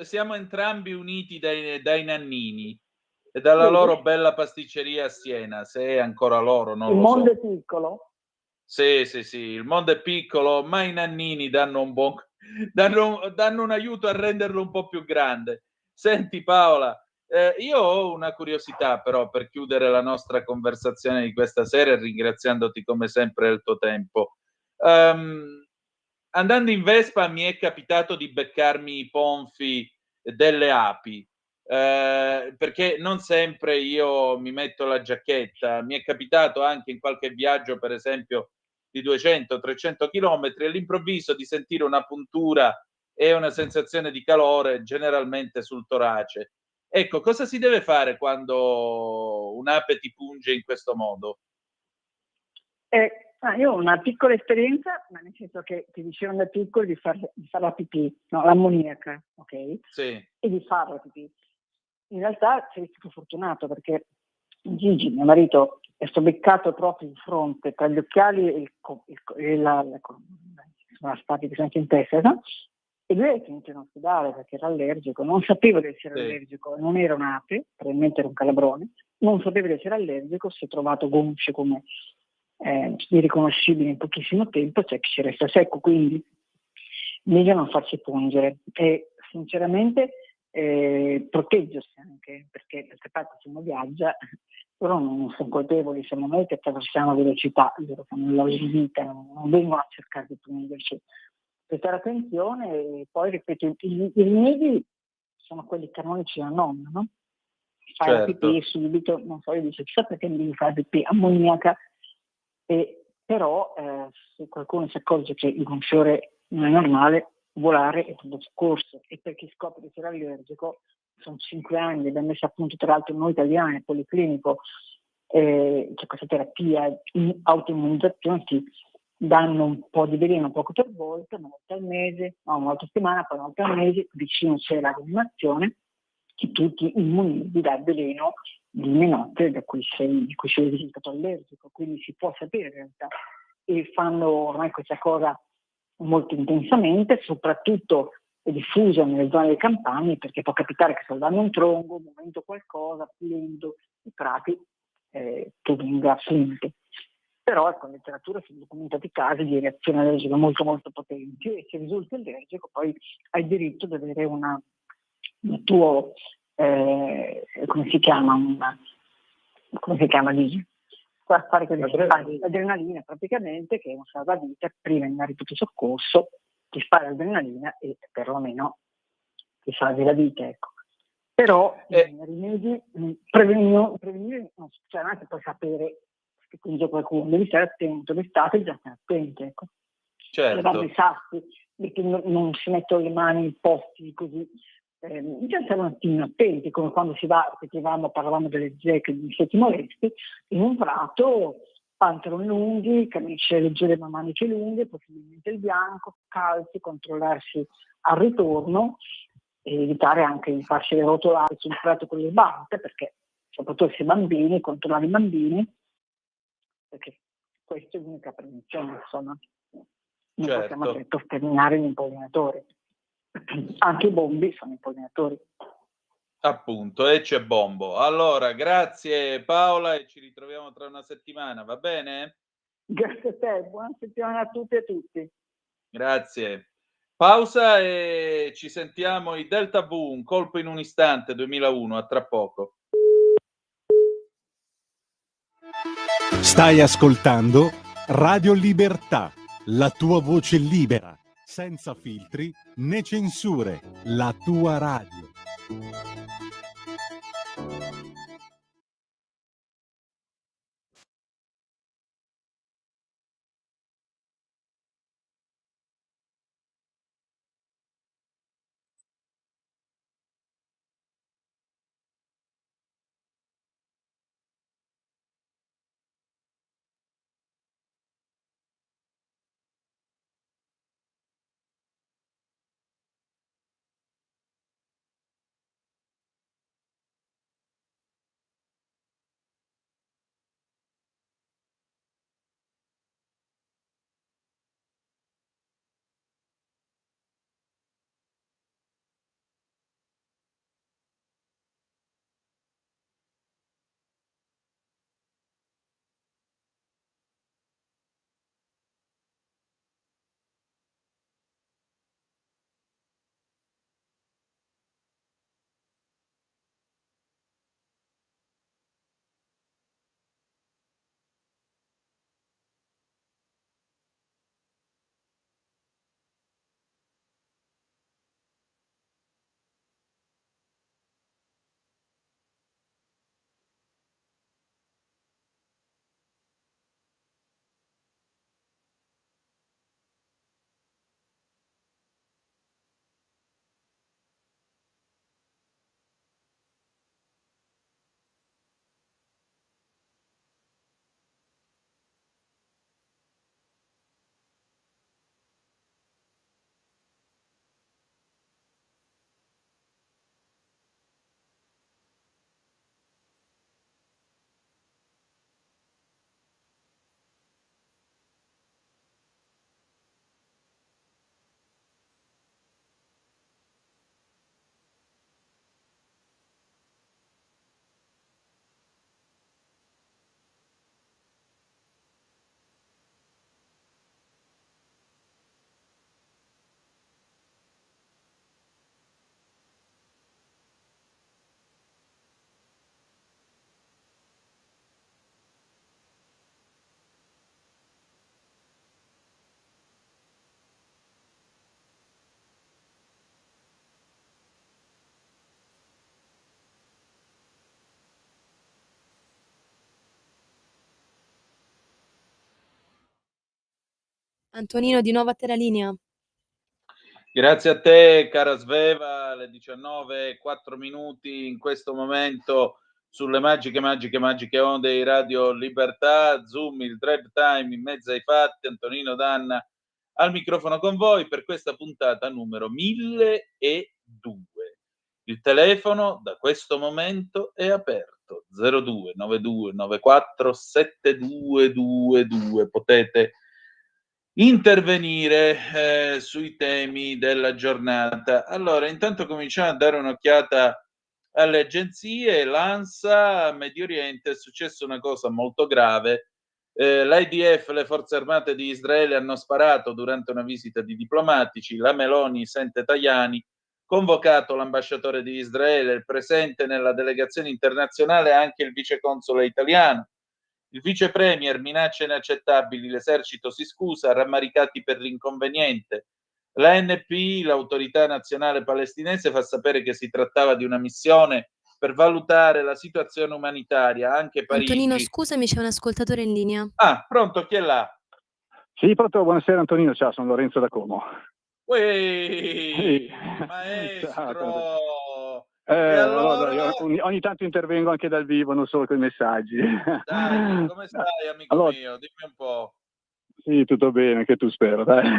Siamo entrambi uniti dai nannini e dalla loro bella pasticceria a Siena, se è ancora loro, non il lo so. mondo è piccolo. Sì, il mondo è piccolo, ma i nannini danno un aiuto a renderlo un po' più grande. Senti Paola, io ho una curiosità però per chiudere la nostra conversazione di questa sera, ringraziandoti come sempre del tuo tempo. Andando in Vespa mi è capitato di beccarmi i ponfi delle api, perché non sempre io mi metto la giacchetta. Mi è capitato anche in qualche viaggio, per esempio di 200-300 chilometri, all'improvviso di sentire una puntura e una sensazione di calore generalmente sul torace. Ecco, cosa si deve fare quando un'ape ti punge in questo modo? Io ho una piccola esperienza, ma nel senso che ti dicevano da piccoli di fare la pipì, no, l'ammoniaca, ok? Sì. E di fare la pipì. In realtà sei stato fortunato perché Gigi, mio marito, è stato beccato proprio in fronte tra gli occhiali e sono stati presenti in testa, no? E lui è finito in ospedale perché era allergico. Non sapevo di essere allergico, non era un'ape, probabilmente era un calabrone. Non sapevo di essere allergico, si è trovato gonfio come irriconoscibile in pochissimo tempo, c'è chi ci resta secco, quindi meglio non farsi pungere. E sinceramente proteggersi anche, perché d'altra parte se uno viaggia, loro non sono colpevoli, siamo noi che attraversiamo a velocità, loro fanno la loro vita, non vengono a cercare di pungerci. Prestare attenzione e poi ripeto, i rimedi sono quelli canonici da nonna, no? Fai la pipì subito, non so, io dico chissà perché mi devi fare pipì, ammoniaca, però se qualcuno si accorge che il gonfiore non è normale, volare è tutto soccorso. E per chi scopre di essere allergico, sono 5 anni, abbiamo messo a punto tra l'altro noi italiani, policlinico, c'è questa terapia, autoimmunizzazione, ti danno un po' di veleno poco per volta, una volta al mese, no, una volta a settimana, poi una volta al mese, vicino c'è la rianimazione, che tu ti immunizzi dal veleno di menotte di cui sei risultato allergico, quindi si può sapere in realtà. E fanno ormai questa cosa molto intensamente, soprattutto è diffusa nelle zone delle campagne, perché può capitare che salvando un tronco, muovendo qualcosa, pulendo i prati, che venga finito. Però ecco, in letteratura sono documentati casi di reazioni allergiche molto molto potenti, e se risulti allergico poi hai diritto di avere un tuo come si chiama lì? L'adrenalina praticamente, che è un salvavita, prima di andare in tutto soccorso ti spara l'adrenalina e perlomeno ti salvi la vita, ecco. Però i rimedi, prevenire non succede, non è che puoi sapere che quindi qualcuno, devi stare attento, l'estate bisogna stare attenti, ecco. Certo. I sassi, perché non si mettono le mani in posti così, bisogna stare un attimo attenti, come quando si va, parlavamo delle zecche, degli insetti molesti, in un prato, pantaloni lunghi, camicie leggere ma maniche lunghe, possibilmente il bianco, calzi, controllarsi al ritorno, e evitare anche di farsi rotolare sul prato con le bante, perché soprattutto se bambini, controllare i bambini, perché questa è l'unica prevenzione, insomma. Non possiamo certo sterminare gli impollinatori. Anche i bombi sono impollinatori. Appunto, e c'è Bombo. Allora, grazie Paola e ci ritroviamo tra una settimana, va bene? Grazie a te, buona settimana a tutti e a tutti. Grazie. Pausa e ci sentiamo i Delta V, un colpo in un istante 2001, a tra poco. Stai ascoltando Radio Libertà, la tua voce libera, senza filtri né censure, la tua radio. Antonino, di nuovo a te la linea. Grazie a te, cara Sveva, alle 19:04 in questo momento sulle magiche onde di Radio Libertà, Zoom, il drive time in mezzo ai fatti, Antonino Danna al microfono con voi per questa puntata numero 1002. Il telefono da questo momento è aperto, 02 92 94 7222. Potete intervenire sui temi della giornata. Allora, intanto cominciamo a dare un'occhiata alle agenzie. L'ANSA, Medio Oriente, è successa una cosa molto grave. L'IDF, le forze armate di Israele, hanno sparato durante una visita di diplomatici. La Meloni sente Tajani, convocato l'ambasciatore di Israele, presente nella delegazione internazionale anche il viceconsole italiano. Il vice premier minacce inaccettabili, l'esercito si scusa, rammaricati per l'inconveniente. L'ANP, l'autorità nazionale palestinese, fa sapere che si trattava di una missione per valutare la situazione umanitaria. Anche Parigi. Antonino, scusami, c'è un ascoltatore in linea. Ah, pronto, chi è là? Sì, pronto, buonasera Antonino, ciao, sono Lorenzo da Como. Uè, maestro! Ciao, E allora? io ogni tanto intervengo anche dal vivo, non solo con i messaggi. Dai, come stai, amico mio? Dimmi un po'. Sì, tutto bene, anche tu spero, dai.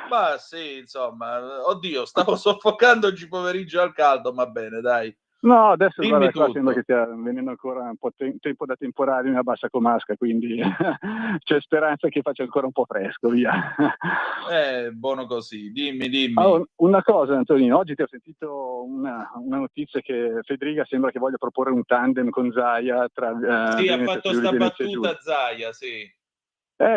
Ma sì, insomma, oddio, stavo soffocando oggi pomeriggio al caldo, ma bene, dai. No, adesso Dimmi guarda, qua tutto. sembra che stia venendo ancora un po' tempo da temporale, una bassa comasca, quindi c'è speranza che faccia ancora un po' fresco, via. Buono così, dimmi. Allora, una cosa Antonino, oggi ti ho sentito una notizia che Federica sembra che voglia proporre un tandem con Zaia tra sì, Veneto ha fatto e Friuli, sta Venezia battuta Zaia, sì.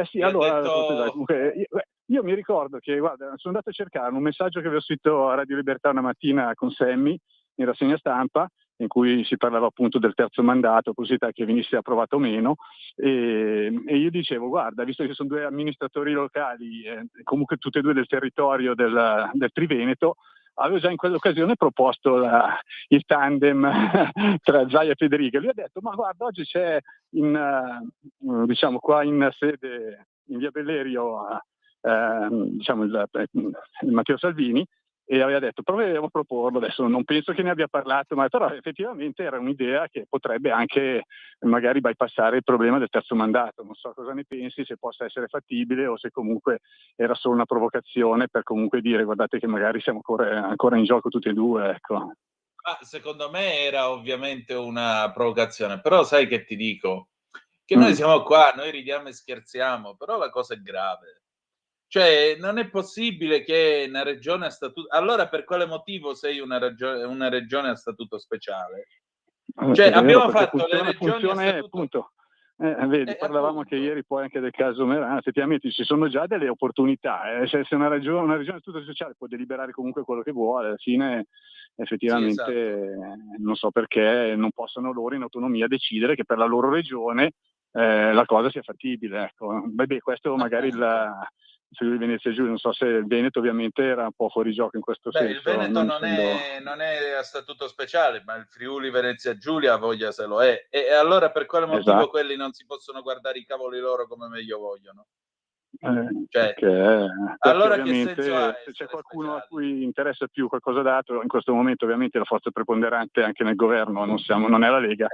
Sì, Mi allora, ha detto... comunque, io mi ricordo che, guarda, sono andato a cercare un messaggio che avevo scritto a Radio Libertà una mattina con Sammy in rassegna stampa, in cui si parlava appunto del terzo mandato, possibilità che venisse approvato o meno, e io dicevo, guarda, visto che sono due amministratori locali, comunque tutti e due del territorio del Triveneto, avevo già in quell'occasione proposto il tandem tra Zaia e Federica. Lui ha detto: ma guarda, oggi c'è diciamo qua in sede in via Bellerio diciamo il Matteo Salvini, e aveva detto proveremo a proporlo. Adesso non penso che ne abbia parlato, ma però effettivamente era un'idea che potrebbe anche magari bypassare il problema del terzo mandato. Non so cosa ne pensi, se possa essere fattibile o se comunque era solo una provocazione per comunque dire guardate che magari siamo ancora in gioco tutti e due, ecco. Secondo me era ovviamente una provocazione, però sai che ti dico? Che noi siamo qua, noi ridiamo e scherziamo, però la cosa è grave. Cioè, non è possibile che una regione a statuto... Allora, per quale motivo sei una regione a statuto speciale? Cioè, abbiamo fatto le regioni a statuto... Appunto, vedi, parlavamo anche ieri poi anche del caso Merano, effettivamente ci sono già delle opportunità. Se una regione a statuto speciale può deliberare comunque quello che vuole, alla fine effettivamente sì, esatto. Non so perché non possano loro in autonomia decidere che per la loro regione la cosa sia fattibile. Ecco. Beh, questo magari Friuli Venezia Giulia, non so se il Veneto ovviamente era un po' fuori gioco in questo senso. Il Veneto non è a statuto speciale, ma il Friuli Venezia Giulia voglia se lo è. E allora per quale motivo esatto. quelli non si possono guardare i cavoli loro come meglio vogliono? Perché allora ovviamente che senso ha se c'è qualcuno speciali? a cui interessa più qualcosa dato, in questo momento ovviamente la forza preponderante anche nel governo non è la Lega,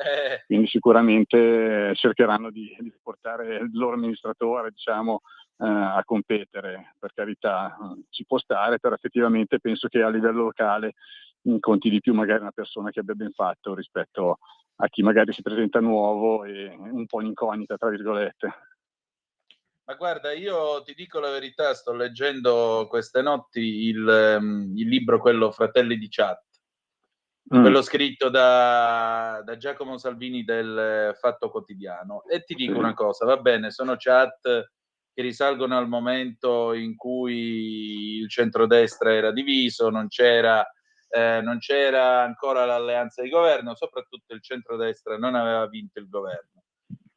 quindi sicuramente cercheranno di portare il loro amministratore, diciamo, a competere. Per carità, ci può stare, però effettivamente penso che a livello locale conti di più magari una persona che abbia ben fatto rispetto a chi magari si presenta nuovo e un po' in incognita, tra virgolette. Ma guarda, io ti dico la verità, sto leggendo queste notti il libro, quello Fratelli di Chat, quello scritto da Giacomo Salvini del Fatto Quotidiano, e ti dico una cosa, va bene, sono chat che risalgono al momento in cui il centrodestra era diviso, non c'era ancora l'alleanza di governo, soprattutto il centrodestra non aveva vinto il governo.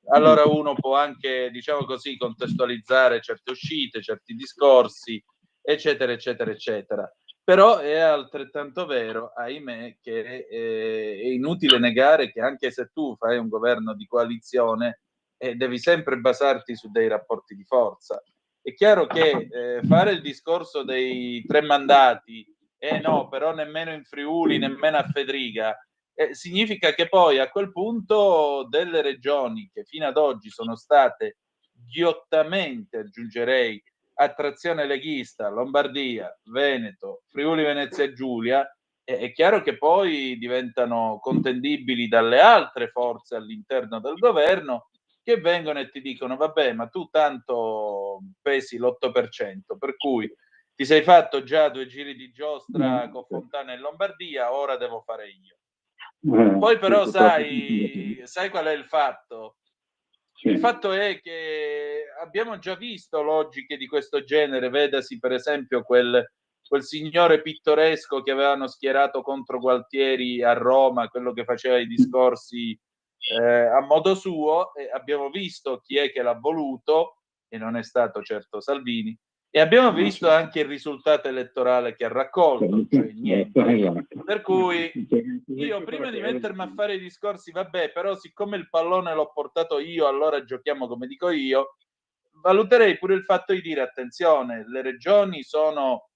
Allora uno può anche, diciamo così, contestualizzare certe uscite, certi discorsi, eccetera, eccetera, eccetera. Però è altrettanto vero, ahimè, che è inutile negare che anche se tu fai un governo di coalizione, devi sempre basarti su dei rapporti di forza. È chiaro che fare il discorso dei 3 mandati, no, però nemmeno in Friuli, nemmeno a Federica, significa che poi a quel punto delle regioni che fino ad oggi sono state ghiottamente, aggiungerei, a trazione leghista, Lombardia, Veneto, Friuli Venezia Giulia, è chiaro che poi diventano contendibili dalle altre forze all'interno del governo, che vengono e ti dicono vabbè, ma tu tanto pesi l'8%, per cui ti sei fatto già 2 giri di giostra con Fontana in Lombardia, ora devo fare io. Poi però sai qual è il fatto? Il fatto è che abbiamo già visto logiche di questo genere, vedasi per esempio quel signore pittoresco che avevano schierato contro Gualtieri a Roma, quello che faceva i discorsi a modo suo, e abbiamo visto chi è che l'ha voluto, e non è stato certo Salvini, e abbiamo visto anche il risultato elettorale che ha raccolto, cioè niente. Per cui io prima di mettermi a fare i discorsi, vabbè, però siccome il pallone l'ho portato io, allora giochiamo come dico io, valuterei pure il fatto di dire attenzione, le regioni sono,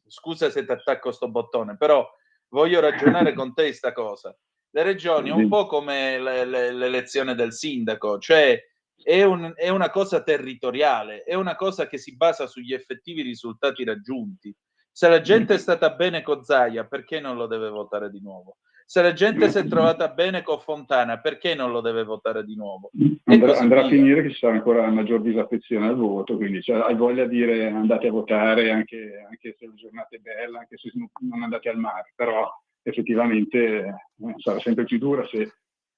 scusa se ti attacco sto bottone, però voglio ragionare con te sta cosa. Le regioni è un po' come l'elezione del sindaco, cioè è una cosa territoriale, è una cosa che si basa sugli effettivi risultati raggiunti. Se la gente è stata bene con Zaia, perché non lo deve votare di nuovo? Se la gente si è trovata bene con Fontana, perché non lo deve votare di nuovo? Andrà a finire che ci sarà ancora maggior disaffezione al voto, quindi hai voglia di dire andate a votare anche se la giornata è bella, anche se non andate al mare, però effettivamente sarà sempre più dura se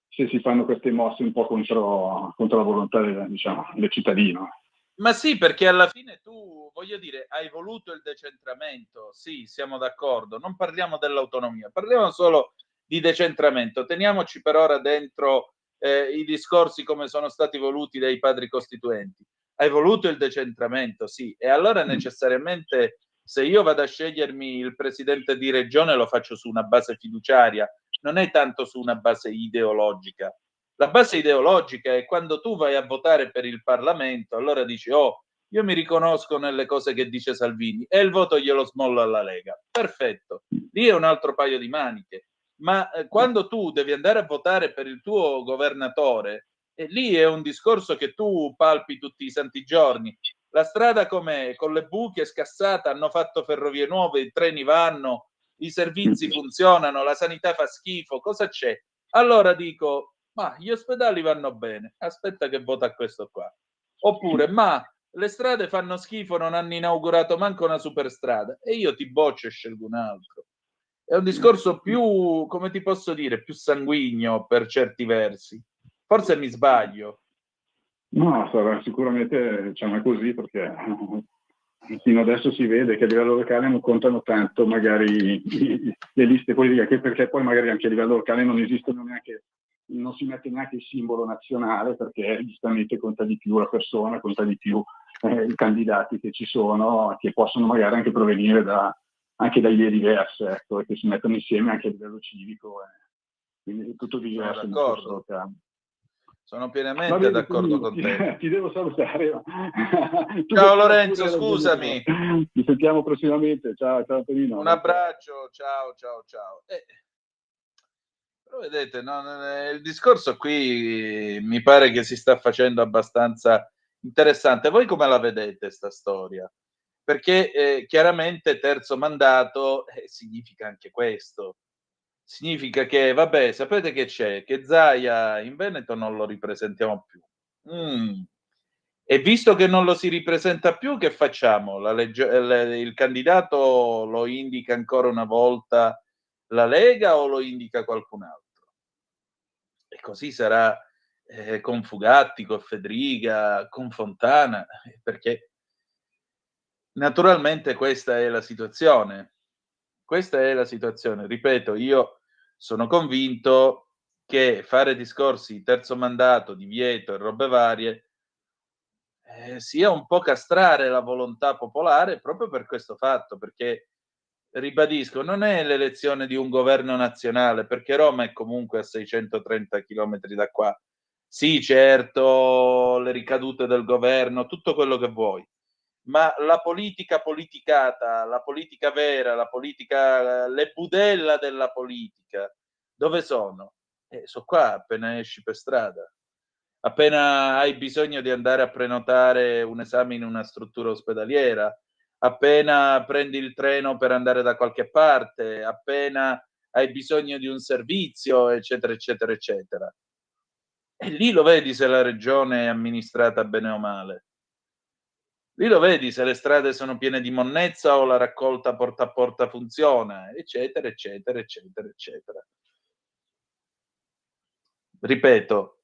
si fanno queste mosse un po' contro la volontà del cittadino. Ma sì, perché alla fine tu, voglio dire, hai voluto il decentramento, sì, siamo d'accordo, non parliamo dell'autonomia, parliamo solo di decentramento, teniamoci per ora dentro i discorsi come sono stati voluti dai padri costituenti. Hai voluto il decentramento, sì, e allora necessariamente se io vado a scegliermi il presidente di regione lo faccio su una base fiduciaria, non è tanto su una base ideologica. La base ideologica è quando tu vai a votare per il Parlamento, allora dici, oh, io mi riconosco nelle cose che dice Salvini e il voto glielo smollo alla Lega. Perfetto, lì è un altro paio di maniche. Ma quando tu devi andare a votare per il tuo governatore, lì è un discorso che tu palpi tutti i santi giorni. La strada com'è? Con le buche scassate, hanno fatto ferrovie nuove, i treni vanno, i servizi funzionano, la sanità fa schifo, cosa c'è? Allora dico, ma gli ospedali vanno bene, aspetta che vota questo qua. Oppure, ma le strade fanno schifo, non hanno inaugurato manco una superstrada, e io ti boccio e scelgo un altro. È un discorso più, come ti posso dire, più sanguigno per certi versi. Forse mi sbaglio. No, sarà sicuramente è così, perché fino adesso si vede che a livello locale non contano tanto magari le liste politiche, perché poi magari anche a livello locale non esistono neanche, non si mette neanche il simbolo nazionale, perché giustamente conta di più la persona, conta di più i candidati che ci sono, che possono magari anche provenire anche da idee diverse, ecco, e che si mettono insieme anche a livello civico, quindi è tutto diverso. Sono d'accordo. Sono pienamente d'accordo con te. Ti devo salutare. Ciao Lorenzo, scusami. Ci sentiamo prossimamente. Ciao Antonino. Un abbraccio, ciao. Però vedete, il discorso qui mi pare che si sta facendo abbastanza interessante. Voi come la vedete sta storia? Perché chiaramente terzo mandato significa anche questo. Significa che, vabbè, sapete che c'è? Che Zaia in Veneto non lo ripresentiamo più. E visto che non lo si ripresenta più, che facciamo? Il candidato lo indica ancora una volta la Lega o lo indica qualcun altro? E così sarà con Fugatti, con Fedriga, con Fontana, perché naturalmente questa è la situazione. Questa è la situazione. Ripeto, io sono convinto che fare discorsi terzo mandato, divieto e robe varie sia un po' castrare la volontà popolare proprio per questo fatto, perché, ribadisco, non è l'elezione di un governo nazionale, perché Roma è comunque a 630 chilometri da qua. Sì, certo, le ricadute del governo, tutto quello che vuoi. Ma la politica politicata, la politica vera, la politica, le budella della politica, dove sono? Sono qua appena esci per strada. Appena hai bisogno di andare a prenotare un esame in una struttura ospedaliera, appena prendi il treno per andare da qualche parte, appena hai bisogno di un servizio, eccetera, eccetera, eccetera. E lì lo vedi se la regione è amministrata bene o male. Lì lo vedi se le strade sono piene di monnezza o la raccolta porta a porta funziona, eccetera, eccetera, eccetera, eccetera. Ripeto,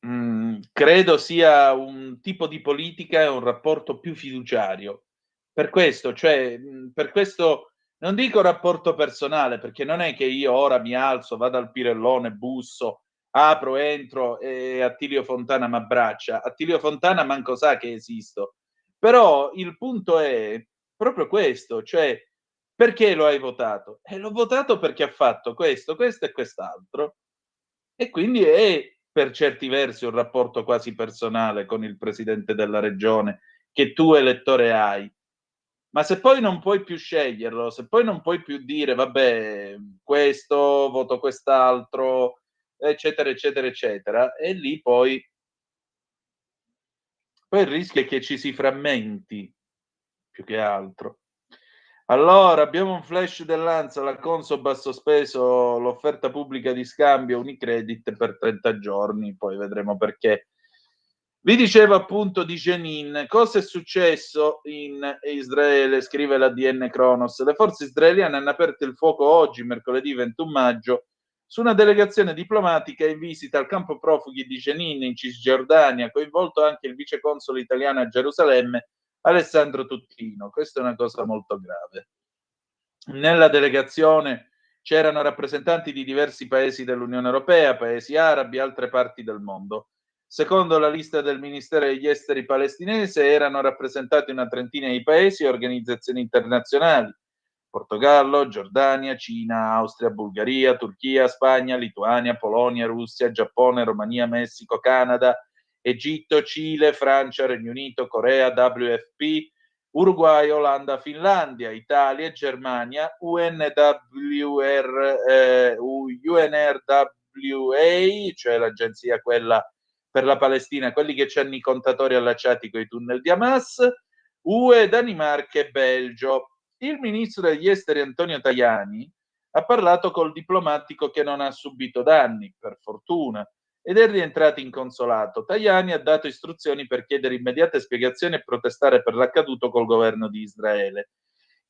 credo sia un tipo di politica e un rapporto più fiduciario. Per questo, non dico rapporto personale, perché non è che io ora mi alzo, vado al Pirellone, busso, apro, entro e Attilio Fontana mi abbraccia. Attilio Fontana manco sa che esisto. Però il punto è proprio questo, cioè perché lo hai votato? L'ho votato perché ha fatto questo e quest'altro. E quindi è per certi versi un rapporto quasi personale con il presidente della regione che tu elettore hai. Ma se poi non puoi più sceglierlo, se poi non puoi più dire vabbè, questo, voto quest'altro, eccetera, eccetera, eccetera, e lì poi il rischio è che ci si frammenti più che altro. Allora, abbiamo un flash dell'ANSA, la Consob ha sospeso l'offerta pubblica di scambio Unicredit per 30 giorni, poi vedremo perché. Vi dicevo appunto di Jenin, cosa è successo in Israele, scrive la DN Kronos. Le forze israeliane hanno aperto il fuoco oggi, mercoledì 21 maggio, su una delegazione diplomatica in visita al campo profughi di Jenin in Cisgiordania, coinvolto anche il viceconsole italiano a Gerusalemme, Alessandro Tuttino. Questa è una cosa molto grave. Nella delegazione c'erano rappresentanti di diversi paesi dell'Unione Europea, paesi arabi e altre parti del mondo. Secondo la lista del Ministero degli Esteri palestinese erano rappresentati una trentina di paesi e organizzazioni internazionali, Portogallo, Giordania, Cina, Austria, Bulgaria, Turchia, Spagna, Lituania, Polonia, Russia, Giappone, Romania, Messico, Canada, Egitto, Cile, Francia, Regno Unito, Corea, WFP, Uruguay, Olanda, Finlandia, Italia, Germania, UNRWA, cioè l'agenzia quella per la Palestina, quelli che hanno i contatori allacciati con i tunnel di Hamas, UE, Danimarca e Belgio. Il ministro degli esteri Antonio Tajani ha parlato col diplomatico che non ha subito danni, per fortuna, ed è rientrato in consolato. Tajani ha dato istruzioni per chiedere immediate spiegazioni e protestare per l'accaduto col governo di Israele.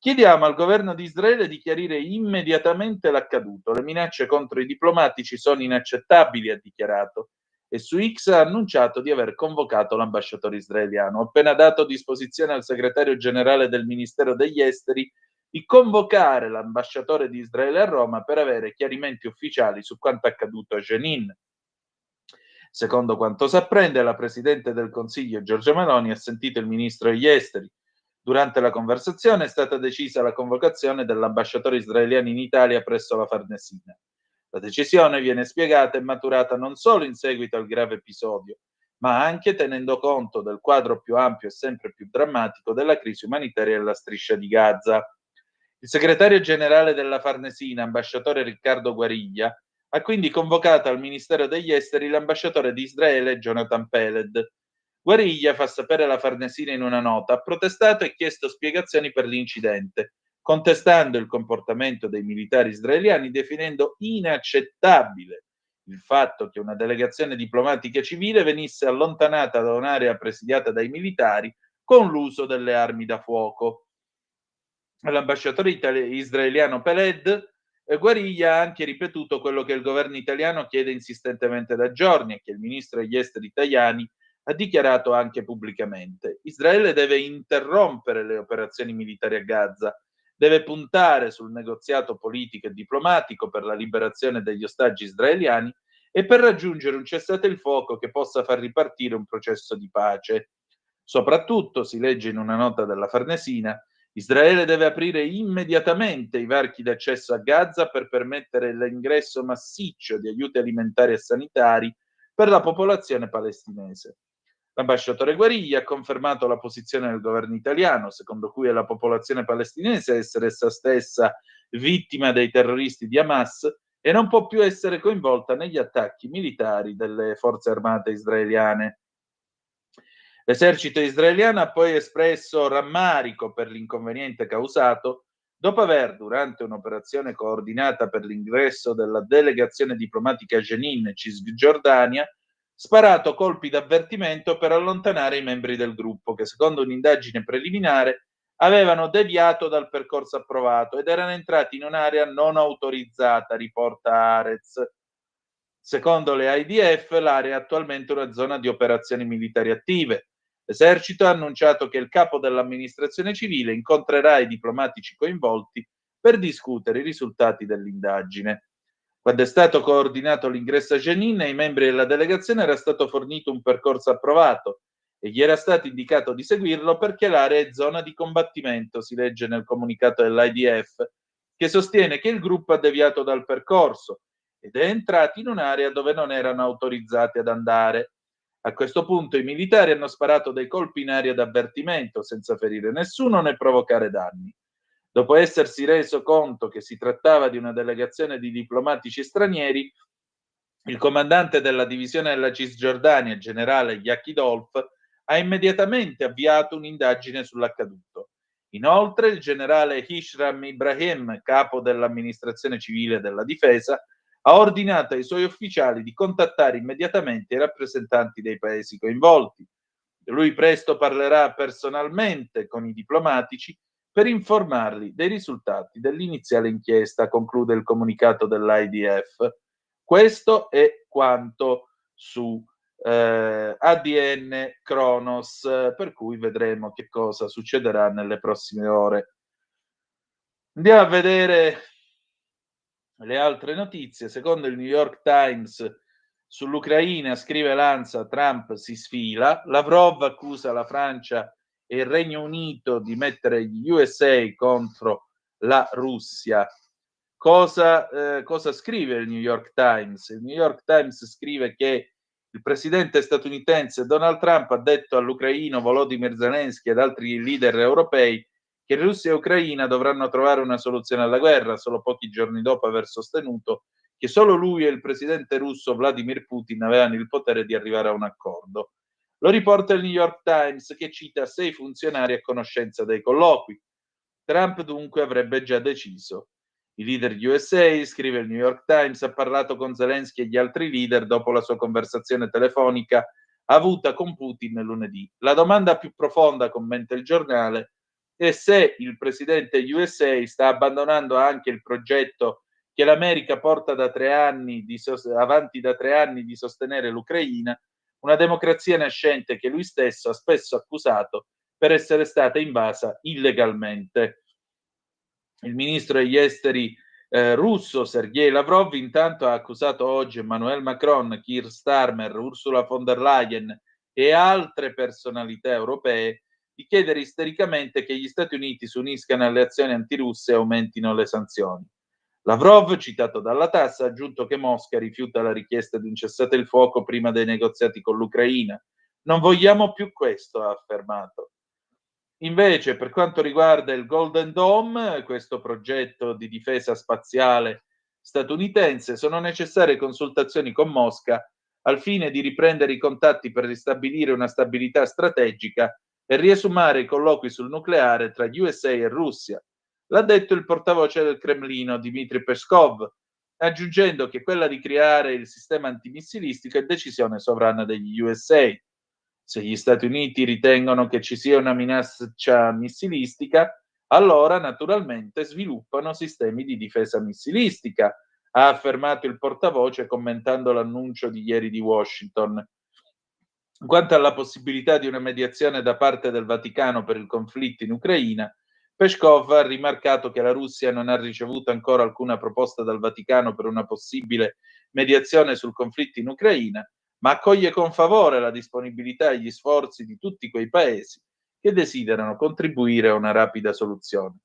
Chiediamo al governo di Israele di chiarire immediatamente l'accaduto. Le minacce contro i diplomatici sono inaccettabili, ha dichiarato, e su X ha annunciato di aver convocato l'ambasciatore israeliano. Ho appena dato disposizione al segretario generale del Ministero degli Esteri di convocare l'ambasciatore di Israele a Roma per avere chiarimenti ufficiali su quanto accaduto a Jenin. Secondo quanto si apprende, la Presidente del Consiglio Giorgia Meloni ha sentito il Ministro degli Esteri. Durante la conversazione è stata decisa la convocazione dell'ambasciatore israeliano in Italia presso la Farnesina. La decisione viene spiegata e maturata non solo in seguito al grave episodio, ma anche tenendo conto del quadro più ampio e sempre più drammatico della crisi umanitaria nella striscia di Gaza. Il segretario generale della Farnesina, ambasciatore Riccardo Guariglia, ha quindi convocato al Ministero degli Esteri l'ambasciatore di Israele Jonathan Peled. Guariglia, fa sapere la Farnesina in una nota, ha protestato e chiesto spiegazioni per l'incidente, contestando il comportamento dei militari israeliani, definendo inaccettabile il fatto che una delegazione diplomatica civile venisse allontanata da un'area presidiata dai militari con l'uso delle armi da fuoco. L'ambasciatore israeliano Peled Guariglia ha anche ripetuto quello che il governo italiano chiede insistentemente da giorni e che il ministro degli esteri Tajani ha dichiarato anche pubblicamente. Israele deve interrompere le operazioni militari a Gaza, deve puntare sul negoziato politico e diplomatico per la liberazione degli ostaggi israeliani e per raggiungere un cessate il fuoco che possa far ripartire un processo di pace. Soprattutto, si legge in una nota della Farnesina, Israele deve aprire immediatamente i varchi d'accesso a Gaza per permettere l'ingresso massiccio di aiuti alimentari e sanitari per la popolazione palestinese. L'ambasciatore Guariglia ha confermato la posizione del governo italiano, secondo cui è la popolazione palestinese a essere essa stessa vittima dei terroristi di Hamas e non può più essere coinvolta negli attacchi militari delle forze armate israeliane. L'esercito israeliano ha poi espresso rammarico per l'inconveniente causato dopo aver, durante un'operazione coordinata per l'ingresso della delegazione diplomatica Jenin, Cisgiordania, sparato colpi d'avvertimento per allontanare i membri del gruppo che, secondo un'indagine preliminare, avevano deviato dal percorso approvato ed erano entrati in un'area non autorizzata, riporta Haaretz. Secondo le IDF, l'area è attualmente una zona di operazioni militari attive. L'esercito ha annunciato che il capo dell'amministrazione civile incontrerà i diplomatici coinvolti per discutere i risultati dell'indagine. Quando è stato coordinato l'ingresso a Jenin, ai membri della delegazione era stato fornito un percorso approvato e gli era stato indicato di seguirlo perché l'area è zona di combattimento, si legge nel comunicato dell'IDF, che sostiene che il gruppo ha deviato dal percorso ed è entrato in un'area dove non erano autorizzati ad andare. A questo punto i militari hanno sparato dei colpi in aria d'avvertimento senza ferire nessuno né provocare danni. Dopo essersi reso conto che si trattava di una delegazione di diplomatici stranieri, il comandante della divisione della Cisgiordania, generale Yaki Dolf, ha immediatamente avviato un'indagine sull'accaduto. Inoltre, il generale Hisham Ibrahim, capo dell'amministrazione civile della difesa, ha ordinato ai suoi ufficiali di contattare immediatamente i rappresentanti dei paesi coinvolti. Lui presto parlerà personalmente con i diplomatici per informarli dei risultati dell'iniziale inchiesta, conclude il comunicato dell'IDF. Questo è quanto su ADN Kronos, per cui vedremo che cosa succederà nelle prossime ore. Andiamo a vedere le altre notizie. Secondo il New York Times, sull'Ucraina, scrive l'ANSA, Trump si sfila. Lavrov accusa la Francia e il Regno Unito di mettere gli USA contro la Russia. Cosa scrive il New York Times? Il New York Times scrive che il presidente statunitense Donald Trump ha detto all'ucraino Volodymyr Zelensky ed altri leader europei che Russia e Ucraina dovranno trovare una soluzione alla guerra, solo pochi giorni dopo aver sostenuto che solo lui e il presidente russo Vladimir Putin avevano il potere di arrivare a un accordo. Lo riporta il New York Times, che cita 6 funzionari a conoscenza dei colloqui. Trump dunque avrebbe già deciso. I leader USA, scrive il New York Times, ha parlato con Zelensky e gli altri leader dopo la sua conversazione telefonica avuta con Putin lunedì. La domanda più profonda, commenta il giornale, è se il presidente USA sta abbandonando anche il progetto che l'America porta avanti da 3 anni di sostenere l'Ucraina, una democrazia nascente che lui stesso ha spesso accusato per essere stata invasa illegalmente. Il ministro degli esteri russo Sergei Lavrov intanto ha accusato oggi Emmanuel Macron, Keir Starmer, Ursula von der Leyen e altre personalità europee di chiedere istericamente che gli Stati Uniti si uniscano alle azioni antirusse e aumentino le sanzioni. Lavrov, citato dalla TASS, ha aggiunto che Mosca rifiuta la richiesta di un cessate il fuoco prima dei negoziati con l'Ucraina. Non vogliamo più questo, ha affermato. Invece, per quanto riguarda il Golden Dome, questo progetto di difesa spaziale statunitense, sono necessarie consultazioni con Mosca al fine di riprendere i contatti per ristabilire una stabilità strategica e riesumare i colloqui sul nucleare tra USA e Russia. L'ha detto il portavoce del Cremlino, Dmitry Peskov, aggiungendo che quella di creare il sistema antimissilistico è decisione sovrana degli USA. Se gli Stati Uniti ritengono che ci sia una minaccia missilistica, allora naturalmente sviluppano sistemi di difesa missilistica, ha affermato il portavoce commentando l'annuncio di ieri di Washington. Quanto alla possibilità di una mediazione da parte del Vaticano per il conflitto in Ucraina, Peskov ha rimarcato che la Russia non ha ricevuto ancora alcuna proposta dal Vaticano per una possibile mediazione sul conflitto in Ucraina, ma accoglie con favore la disponibilità e gli sforzi di tutti quei paesi che desiderano contribuire a una rapida soluzione.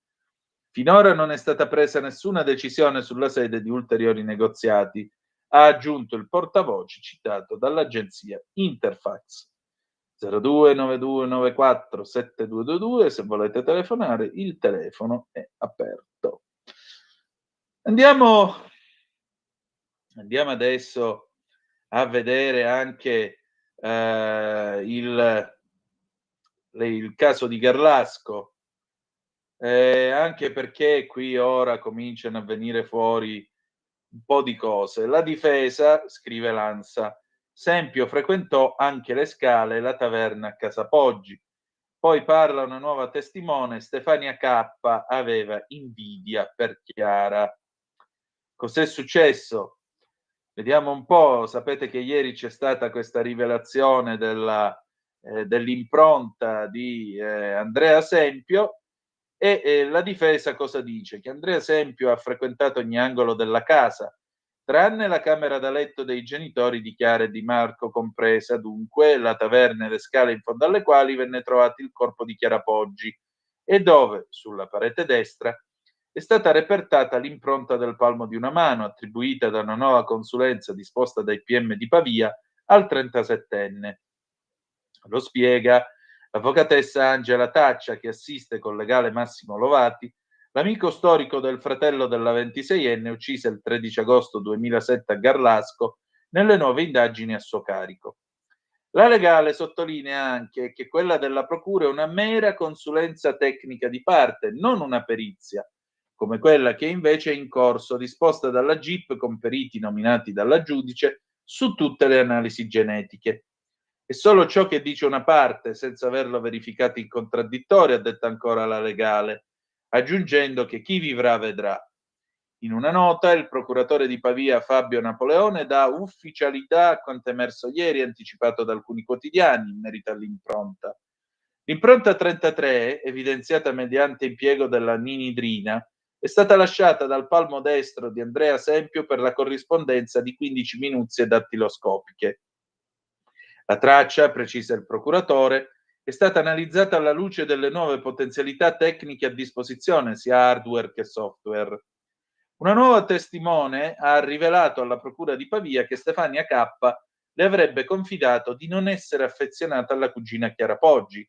Finora non è stata presa nessuna decisione sulla sede di ulteriori negoziati, ha aggiunto il portavoce citato dall'agenzia Interfax. 0292947222, se volete telefonare, il telefono è aperto. Andiamo adesso a vedere anche il caso di Garlasco, anche perché qui ora cominciano a venire fuori un po' di cose. La difesa, scrive l'ANSA, Sempio frequentò anche le scale e la taverna a Casa Poggi. Poi parla una nuova testimone, Stefania K. aveva invidia per Chiara. Cos'è successo? Vediamo un po'. Sapete che ieri c'è stata questa rivelazione dell'impronta di Andrea Sempio e la difesa cosa dice? Che Andrea Sempio ha frequentato ogni angolo della casa, tranne la camera da letto dei genitori di Chiara e di Marco compresa, dunque la taverna e le scale in fondo alle quali venne trovato il corpo di Chiara Poggi e dove, sulla parete destra, è stata repertata l'impronta del palmo di una mano attribuita da una nuova consulenza disposta dai PM di Pavia al 37enne. Lo spiega l'avvocatessa Angela Taccia, che assiste col legale Massimo Lovati, l'amico storico del fratello della 26enne uccisa il 13 agosto 2007 a Garlasco, nelle nuove indagini a suo carico. La legale sottolinea anche che quella della procura è una mera consulenza tecnica di parte, non una perizia, come quella che invece è in corso, disposta dalla GIP con periti nominati dalla giudice su tutte le analisi genetiche. È solo ciò che dice una parte, senza averlo verificato in contraddittorio, ha detto ancora la legale, aggiungendo che chi vivrà vedrà. In una nota, il procuratore di Pavia Fabio Napoleone dà ufficialità a quanto emerso ieri, anticipato da alcuni quotidiani, in merito all'impronta. L'impronta 33, evidenziata mediante impiego della ninidrina, è stata lasciata dal palmo destro di Andrea Sempio per la corrispondenza di 15 minuzie dattiloscopiche. La traccia, precisa il procuratore, è stata analizzata alla luce delle nuove potenzialità tecniche a disposizione, sia hardware che software. Una nuova testimone ha rivelato alla Procura di Pavia che Stefania K. le avrebbe confidato di non essere affezionata alla cugina Chiara Poggi,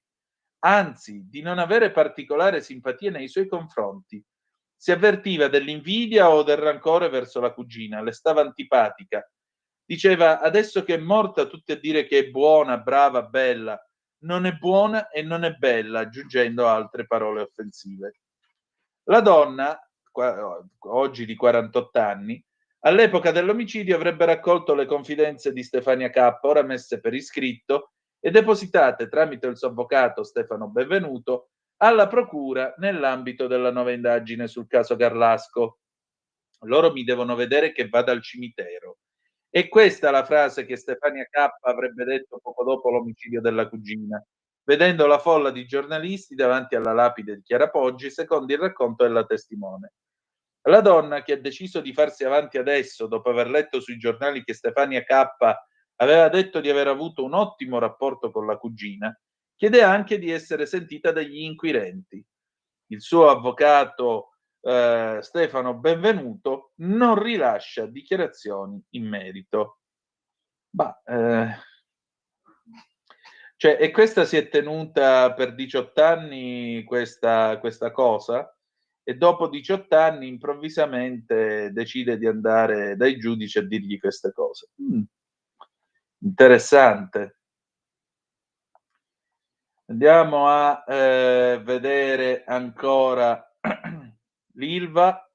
anzi di non avere particolare simpatia nei suoi confronti. Si avvertiva dell'invidia o del rancore verso la cugina, le stava antipatica. Diceva: adesso che è morta tutti a dire che è buona, brava, bella. Non è buona e non è bella, aggiungendo altre parole offensive. La donna, oggi di 48 anni, all'epoca dell'omicidio avrebbe raccolto le confidenze di Stefania K., ora messe per iscritto e depositate tramite il suo avvocato Stefano Benvenuto alla procura nell'ambito della nuova indagine sul caso Garlasco. Loro mi devono vedere che vada al cimitero. E questa è la frase che Stefania K. avrebbe detto poco dopo l'omicidio della cugina, vedendo la folla di giornalisti davanti alla lapide di Chiara Poggi, secondo il racconto della testimone. La donna, che ha deciso di farsi avanti adesso, dopo aver letto sui giornali che Stefania K. aveva detto di aver avuto un ottimo rapporto con la cugina, chiede anche di essere sentita dagli inquirenti. Il suo avvocato Stefano Benvenuto non rilascia dichiarazioni in merito. E questa si è tenuta per 18 anni questa cosa, e dopo 18 anni improvvisamente decide di andare dai giudici a dirgli queste cose. Interessante. Andiamo a vedere ancora l'Ilva.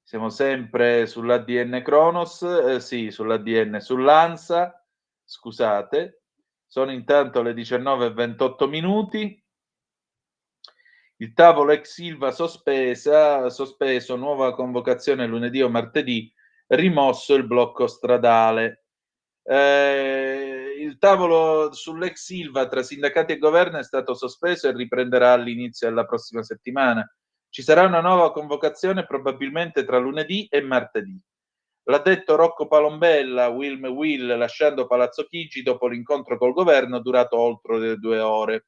Siamo sempre sull'ADN Cronos, sì, sull'ADN, sull'ANSA, scusate. Sono intanto le 19:28 minuti. Il tavolo ex Ilva sospeso, nuova convocazione lunedì o martedì, rimosso il blocco stradale. Il tavolo sull'ex Ilva tra sindacati e governo è stato sospeso e riprenderà all'inizio della prossima settimana. Ci sarà una nuova convocazione probabilmente tra lunedì e martedì. L'ha detto Rocco Palombella, Will, lasciando Palazzo Chigi dopo l'incontro col governo durato oltre le 2 ore.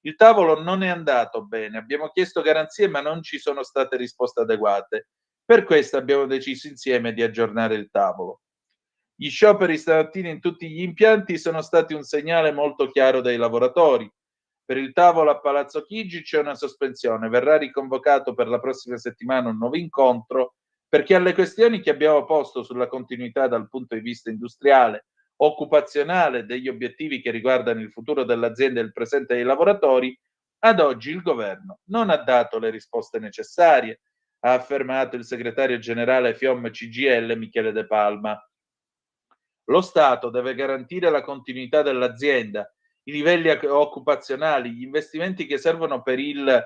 Il tavolo non è andato bene, abbiamo chiesto garanzie ma non ci sono state risposte adeguate. Per questo abbiamo deciso insieme di aggiornare il tavolo. Gli scioperi stamattina in tutti gli impianti sono stati un segnale molto chiaro dai lavoratori. Per il tavolo a Palazzo Chigi c'è una sospensione, verrà riconvocato per la prossima settimana un nuovo incontro, perché alle questioni che abbiamo posto sulla continuità dal punto di vista industriale, occupazionale, degli obiettivi che riguardano il futuro dell'azienda e il presente dei lavoratori, ad oggi il governo non ha dato le risposte necessarie, ha affermato il segretario generale FIOM CGIL Michele De Palma. Lo Stato deve garantire la continuità dell'azienda, i livelli occupazionali, gli investimenti che servono per il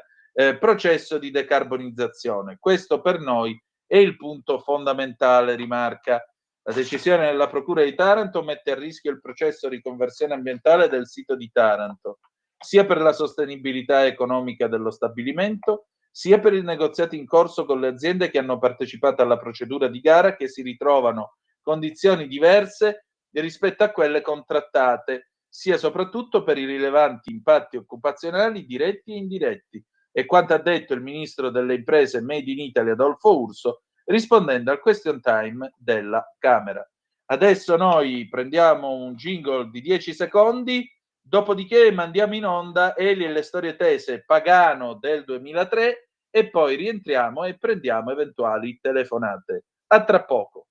processo di decarbonizzazione. Questo per noi è il punto fondamentale, rimarca. La decisione della Procura di Taranto mette a rischio il processo di riconversione ambientale del sito di Taranto, sia per la sostenibilità economica dello stabilimento, sia per il negoziato in corso con le aziende che hanno partecipato alla procedura di gara, che si ritrovano condizioni diverse rispetto a quelle contrattate, sia soprattutto per i rilevanti impatti occupazionali diretti e indiretti, e quanto ha detto il ministro delle imprese Made in Italy Adolfo Urso rispondendo al question time della Camera. Adesso noi prendiamo un jingle di 10 secondi, dopodiché mandiamo in onda Eli e le storie tese Pagano del 2003 e poi rientriamo e prendiamo eventuali telefonate. A tra poco.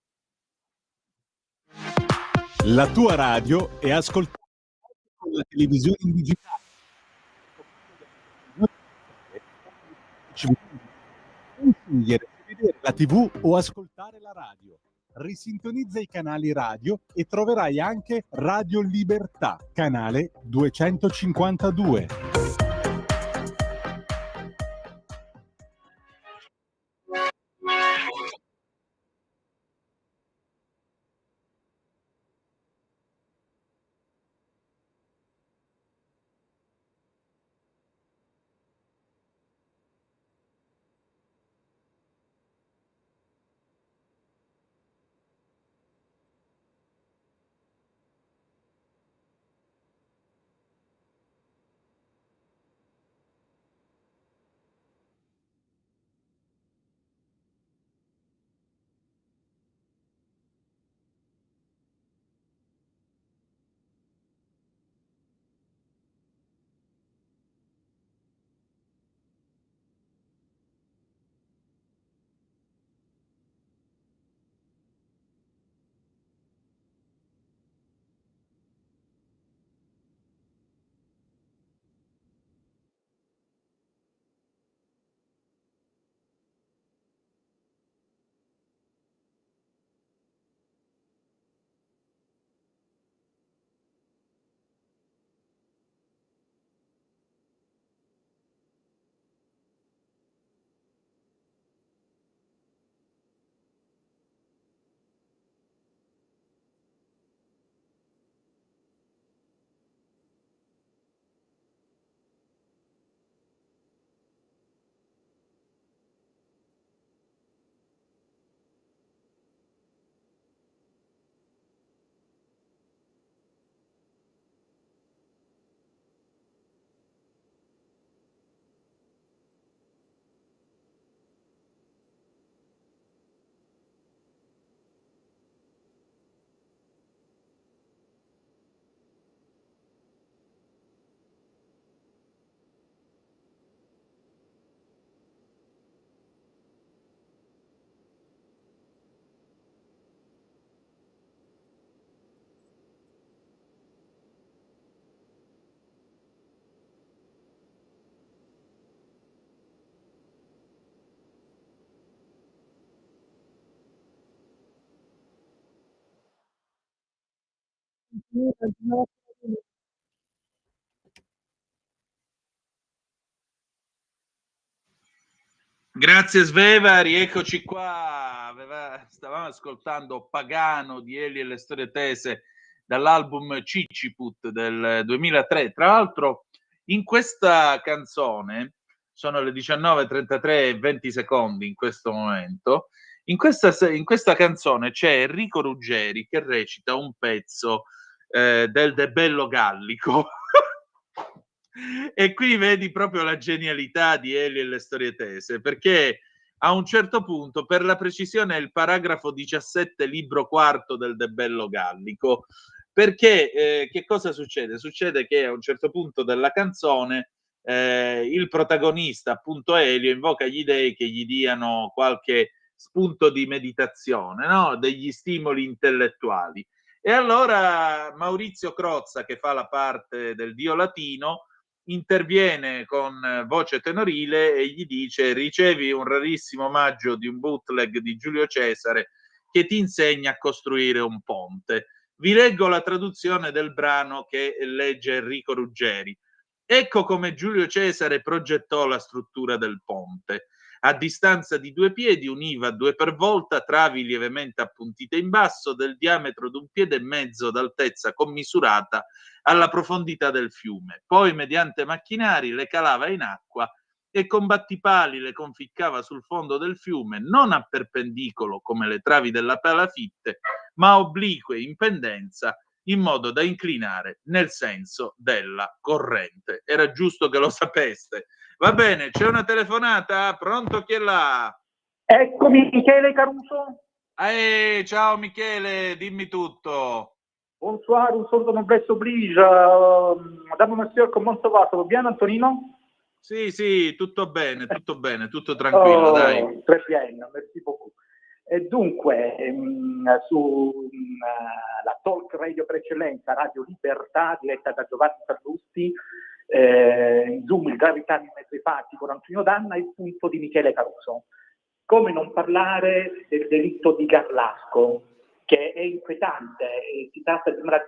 La tua radio è ascoltata con la televisione in digitale. Consigliere di vedere la TV o ascoltare la radio. Risintonizza i canali radio e troverai anche Radio Libertà, canale 252. Grazie Sveva, rieccoci qua. Stavamo ascoltando Pagano di Eli e le storie tese dall'album Ciciput del 2003. Tra l'altro in questa canzone, sono le 19:33 e 20 secondi in questo momento, in questa canzone c'è Enrico Ruggeri che recita un pezzo del De Bello Gallico. E qui vedi proprio la genialità di Eli e le storie tese, perché a un certo punto, per la precisione è il paragrafo 17, libro quarto del De Bello Gallico, perché che cosa succede? Succede che a un certo punto della canzone il protagonista, appunto Elio, invoca gli dei che gli diano qualche spunto di meditazione, no? Degli stimoli intellettuali. E allora Maurizio Crozza, che fa la parte del dio latino, interviene con voce tenorile e gli dice: ricevi un rarissimo omaggio di un bootleg di Giulio Cesare che ti insegna a costruire un ponte. Vi leggo la traduzione del brano che legge Enrico Ruggeri. Ecco come Giulio Cesare progettò la struttura del ponte. A distanza di 2 piedi univa 2 per volta travi lievemente appuntite in basso del diametro d'1,5 piedi d'altezza commisurata alla profondità del fiume. Poi mediante macchinari le calava in acqua e con battipali le conficcava sul fondo del fiume, non a perpendicolo come le travi della palafitte, ma a oblique in pendenza, in modo da inclinare nel senso della corrente. Era giusto che lo sapeste. Va bene, c'è una telefonata? Pronto, chi è là? Eccomi, Michele Caruso. Ciao Michele, dimmi tutto. Bonsoir, un saluto noblesse oblige. Madame, monsieur, comment ça va? Tutto bene, Antonino? Sì, tutto bene, tutto tranquillo, dai. Très bien, merci beaucoup. E dunque, la talk radio per eccellenza, Radio Libertà, diretta da Giovanni Sallusti, in Zoom, il Gravità in mezzo ai fatti con Antonino Danna, il punto di Michele Caruso. Come non parlare del delitto di Garlasco, che è inquietante, si tratta di una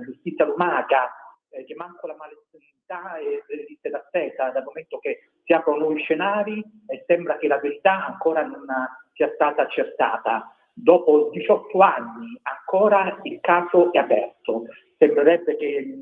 giustizia lumaca, che manco la malestinità e resiste d'attesa, dal momento che si aprono nuovi scenari e sembra che la verità ancora non sia stata accertata. Dopo 18 anni ancora il caso è aperto. Sembrerebbe che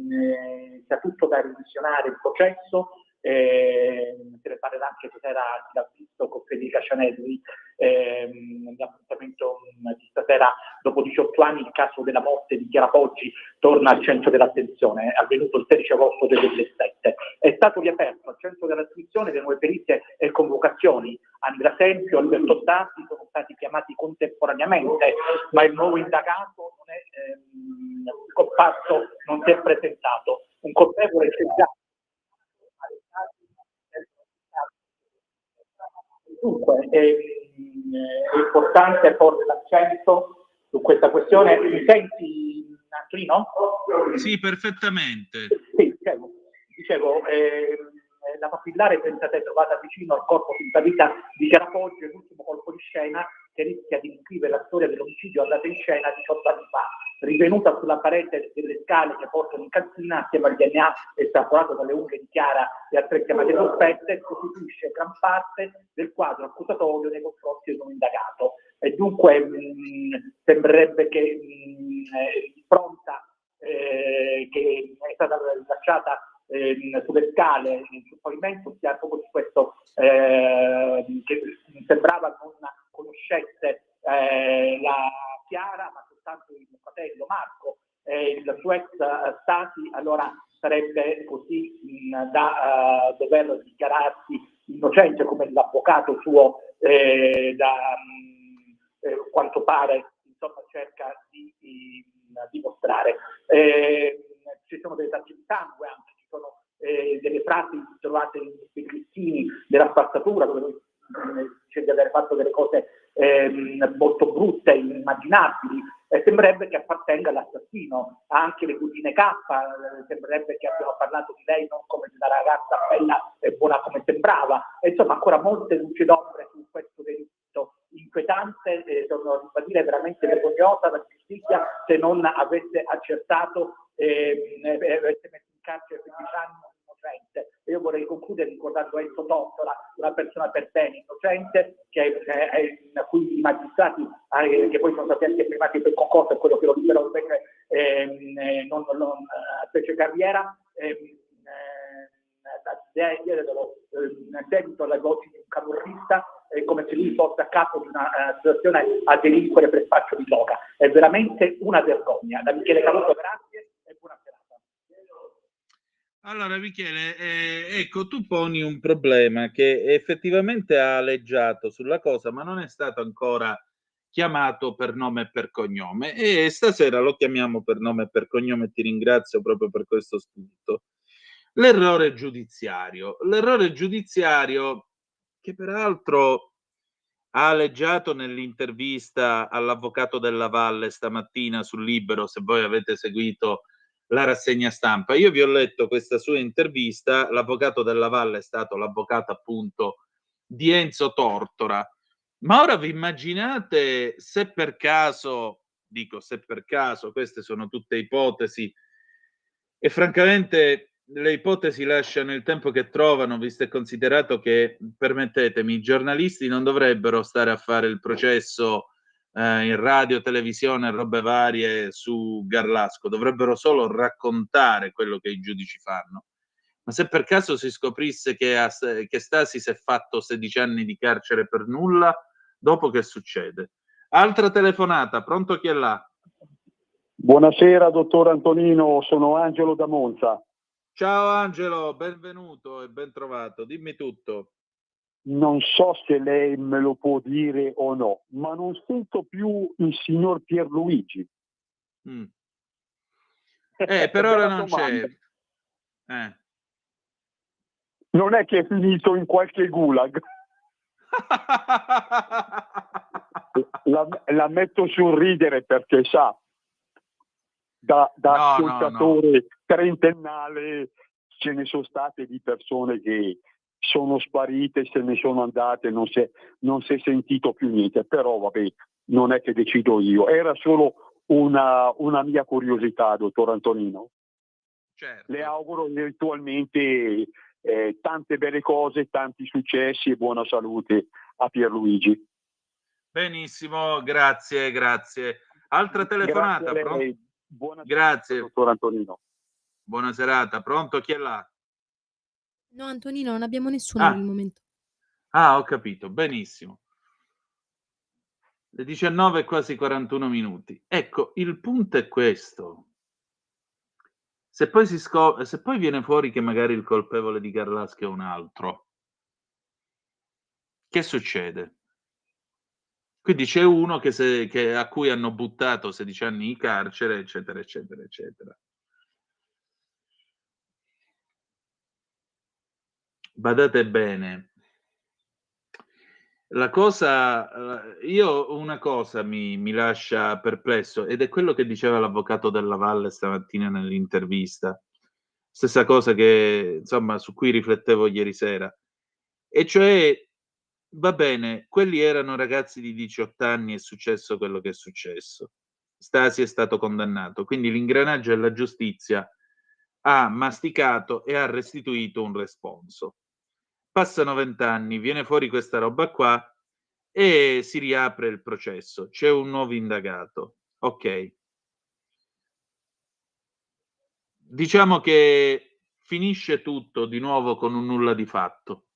sia tutto da revisionare il processo. Se ne parlerà anche stasera, si l'ha visto con Federica Cianelli nell'appuntamento di stasera. Dopo 18 anni il caso della morte di Chiara Poggi torna al centro dell'attenzione. È avvenuto il 16 agosto del 2007. È stato riaperto al centro dell'attenzione le nuove perizie e convocazioni. Andrea Sempio e Alberto Stasi sono stati chiamati contemporaneamente, ma il nuovo indagato non è comparso, non si è presentato. Un colpevole c'è già. Dunque è importante porre l'accento su questa questione. Mi senti, Antonino? Sì, perfettamente. Sì, dicevo la papillare senza te trovata vicino al corpo senza vita di Chiara Poggi è l'ultimo colpo di scena che rischia di riscrivere la storia dell'omicidio andato in scena 18 anni fa, rivenuta sulla parete delle scale che portano in cantina assieme al DNA estrapolato dalle unghie di Chiara e a 3 chiamate sospette, costituisce gran parte del quadro accusatorio nei confronti del nuovo indagato. E dunque sembrerebbe che l'impronta che è stata lasciata sulle scale, sul pavimento, sia proprio di questo che sembrava non conoscesse la Chiara, ma soltanto il fratello Marco e il suo ex Stasi. Allora sarebbe così da dover dichiararsi innocente, come l'avvocato suo da quanto pare insomma cerca di dimostrare. Ci sono delle tracce di sangue, anche ci sono delle frasi trovate nei listini della spazzatura, dove dice di aver fatto delle cose molto brutte, inimmaginabili, e sembrerebbe che appartenga all'assassino. Anche le cugine K, sembrerebbe che abbiano parlato di lei non come di una ragazza bella e buona come sembrava. E insomma ancora molte luci d'ombre su questo delitto inquietante, torno a ribadire, veramente vergognosa la giustizia se non avesse accertato, avesse messo in carcere 15 anni un innocente. E io vorrei concludere ricordando Enzo Tortora, una persona per bene innocente, a cui i magistrati, che poi sono stati anche primati per concorso, è quello che lo liberò invece non fece carriera, nel seguito alle voci di un camorrista, come se lui fosse a capo di una situazione a delinquere per spaccio di droga. È veramente una vergogna. Da Michele Caruso, grazie e buona serata. Allora Michele, ecco, tu poni un problema che effettivamente ha aleggiato sulla cosa, ma non è stato ancora chiamato per nome e per cognome, e stasera lo chiamiamo per nome e per cognome e ti ringrazio proprio per questo spunto. L'errore giudiziario che peraltro ha aleggiato nell'intervista all'avvocato Della Valle stamattina sul Libero, se voi avete seguito la rassegna stampa. Io vi ho letto questa sua intervista, l'avvocato Della Valle è stato l'avvocato appunto di Enzo Tortora, ma ora vi immaginate se per caso, queste sono tutte ipotesi e francamente le ipotesi lasciano il tempo che trovano, visto e considerato che, permettetemi, i giornalisti non dovrebbero stare a fare il processo in radio, televisione, robe varie su Garlasco, dovrebbero solo raccontare quello che i giudici fanno. Ma se per caso si scoprisse che Stasi si è fatto 16 anni di carcere per nulla, dopo che succede? Altra telefonata, pronto, chi è là? Buonasera dottor Antonino, sono Angelo da Monza. Ciao Angelo, benvenuto e ben trovato, dimmi tutto. Non so se lei me lo può dire o no, ma non sento più il signor Pierluigi. Per ora non c'è. Non è che è finito in qualche gulag? la metto sul ridere perché sa, da ascoltatore trentennale ce ne sono state di persone che sono sparite, se ne sono andate, non si è sentito più niente, però vabbè, non è che decido io, era solo una mia curiosità, dottor Antonino. Certo. Le auguro virtualmente tante belle cose, tanti successi e buona salute a Pierluigi. Benissimo, grazie. Altra telefonata, pronto? Grazie, dottor Antonino. Buona serata, pronto, chi è là? No, Antonino, non abbiamo nessuno per il momento. Ho capito, benissimo. Le 19 e quasi 41 minuti. Ecco, il punto è questo. Se poi viene fuori che magari il colpevole di Garlasco è un altro, che succede? Quindi c'è uno a cui hanno buttato 16 anni di carcere, eccetera, eccetera, eccetera. Badate bene, una cosa mi lascia perplesso, ed è quello che diceva l'avvocato Della Valle stamattina nell'intervista, stessa cosa che, insomma, su cui riflettevo ieri sera, e cioè, va bene, quelli erano ragazzi di 18 anni, è successo quello che è successo, Stasi è stato condannato, quindi l'ingranaggio della giustizia ha masticato e ha restituito un responso. Passano 20 anni, viene fuori questa roba qua e si riapre il processo. C'è un nuovo indagato. Ok. Diciamo che finisce tutto di nuovo con un nulla di fatto.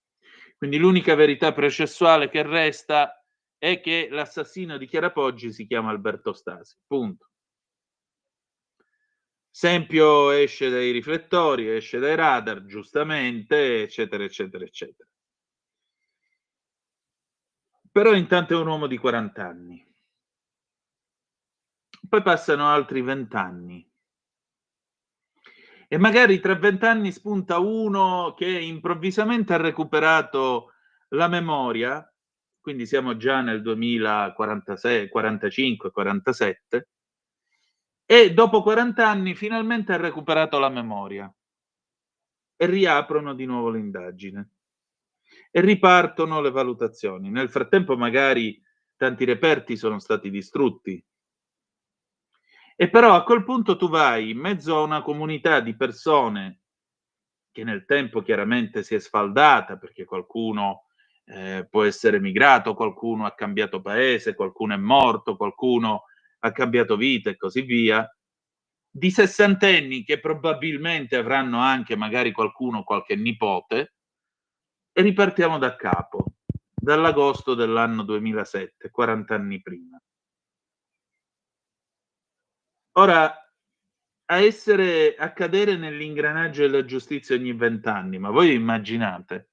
Quindi l'unica verità processuale che resta è che l'assassino di Chiara Poggi si chiama Alberto Stasi. Punto. Sempio esce dai riflettori, esce dai radar, giustamente, eccetera, eccetera, eccetera. Però intanto è un uomo di 40 anni. Poi passano altri 20 anni. E magari tra 20 anni spunta uno che improvvisamente ha recuperato la memoria, quindi siamo già nel 2046, 45, 47, e dopo 40 anni finalmente ha recuperato la memoria e riaprono di nuovo l'indagine e ripartono le valutazioni. Nel frattempo magari tanti reperti sono stati distrutti. E però a quel punto tu vai in mezzo a una comunità di persone che nel tempo chiaramente si è sfaldata, perché qualcuno può essere migrato, qualcuno ha cambiato paese, qualcuno è morto, qualcuno ha cambiato vita e così via, di sessantenni che probabilmente avranno anche magari qualcuno, qualche nipote, e ripartiamo da capo, dall'agosto dell'anno 2007, 40 anni prima. Ora, a cadere nell'ingranaggio della giustizia ogni 20 anni, ma voi immaginate?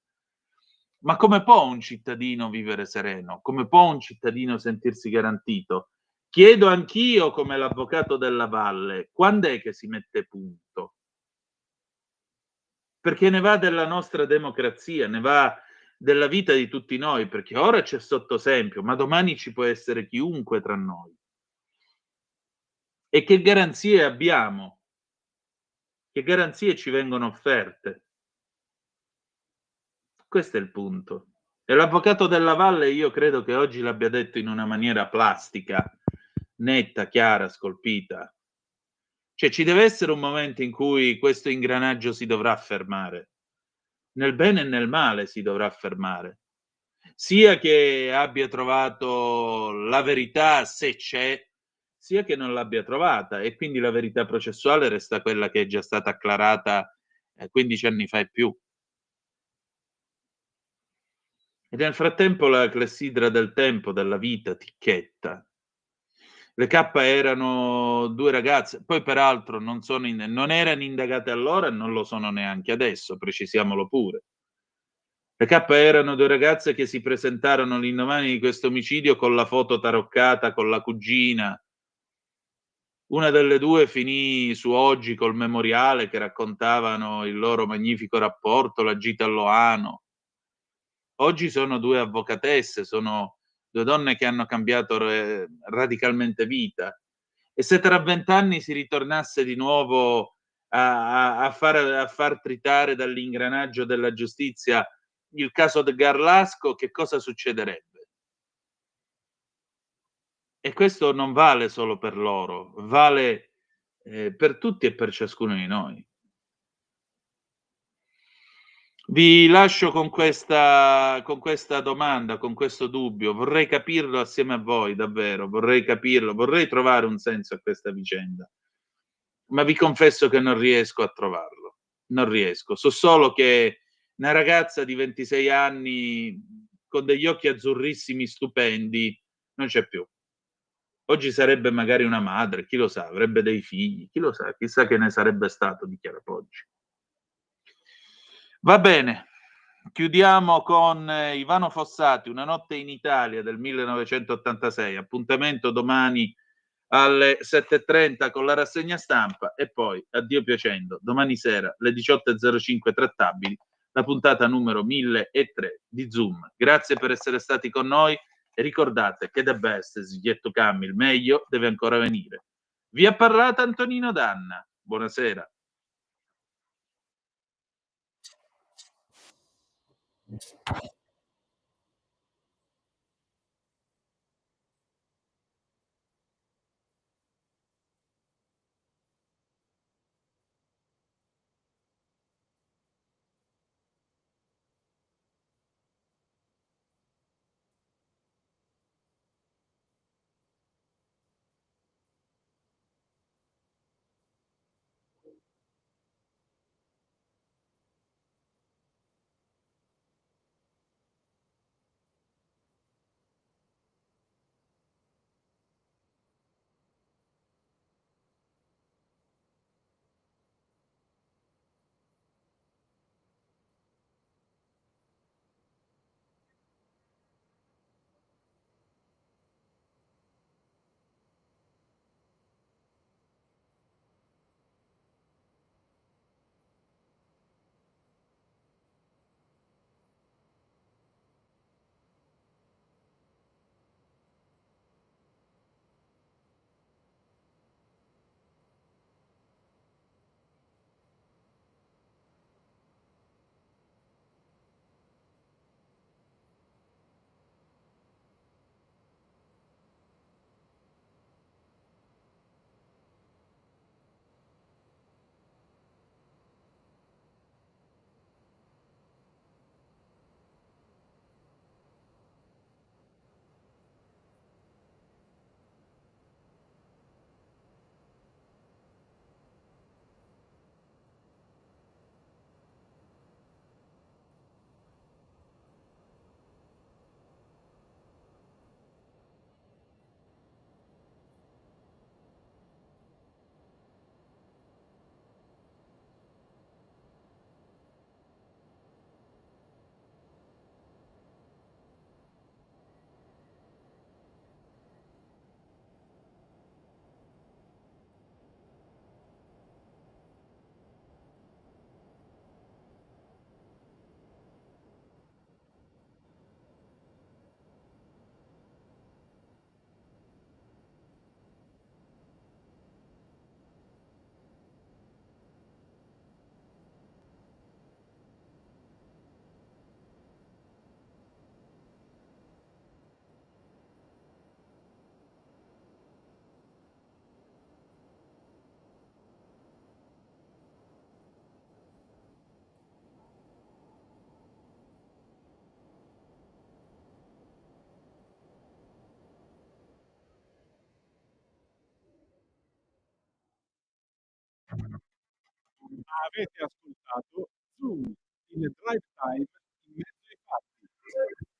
Ma come può un cittadino vivere sereno? Come può un cittadino sentirsi garantito? Chiedo anch'io, come l'avvocato della Valle, quando è che si mette punto? Perché ne va della nostra democrazia, ne va della vita di tutti noi, perché ora c'è sottosempio, ma domani ci può essere chiunque tra noi. E che garanzie abbiamo? Che garanzie ci vengono offerte? Questo è il punto. E l'avvocato della Valle io credo che oggi l'abbia detto in una maniera plastica, netta, chiara, scolpita. Cioè ci deve essere un momento in cui questo ingranaggio si dovrà fermare. Nel bene e nel male si dovrà fermare. Sia che abbia trovato la verità, se c'è, sia che non l'abbia trovata, e quindi la verità processuale resta quella che è già stata acclarata 15 anni fa e più. E nel frattempo la clessidra del tempo, della vita, ticchetta. Le K erano 2 ragazze, poi peraltro non erano indagate allora e non lo sono neanche adesso, precisiamolo pure. Le K erano 2 ragazze che si presentarono l'indomani di questo omicidio con la foto taroccata con la cugina. Una delle 2 finì su Oggi col memoriale che raccontavano il loro magnifico rapporto, la gita a Loano. Oggi sono 2 avvocatesse, sono 2 donne che hanno cambiato radicalmente vita. E se tra 20 anni si ritornasse di nuovo a far tritare dall'ingranaggio della giustizia il caso de Garlasco, che cosa succederebbe? E questo non vale solo per loro, vale per tutti e per ciascuno di noi. Vi lascio con questa domanda, con questo dubbio. Vorrei capirlo assieme a voi, davvero, vorrei capirlo, vorrei trovare un senso a questa vicenda, ma vi confesso che non riesco a trovarlo, non riesco. So solo che una ragazza di 26 anni con degli occhi azzurrissimi stupendi non c'è più. Oggi sarebbe magari una madre, chi lo sa, avrebbe dei figli, chi lo sa, chissà che ne sarebbe stato di Chiara Poggi. Va bene, chiudiamo con Ivano Fossati, Una notte in Italia del 1986, appuntamento domani alle 7:30 con la rassegna stampa e poi, a Dio piacendo, domani sera alle 18:05 trattabili, la puntata numero 1003 di Zoom. Grazie per essere stati con noi e ricordate che the best is yet to come, il meglio deve ancora venire. Vi ha parlato Antonino Danna, buonasera. Avete ascoltato Zoom, il drive time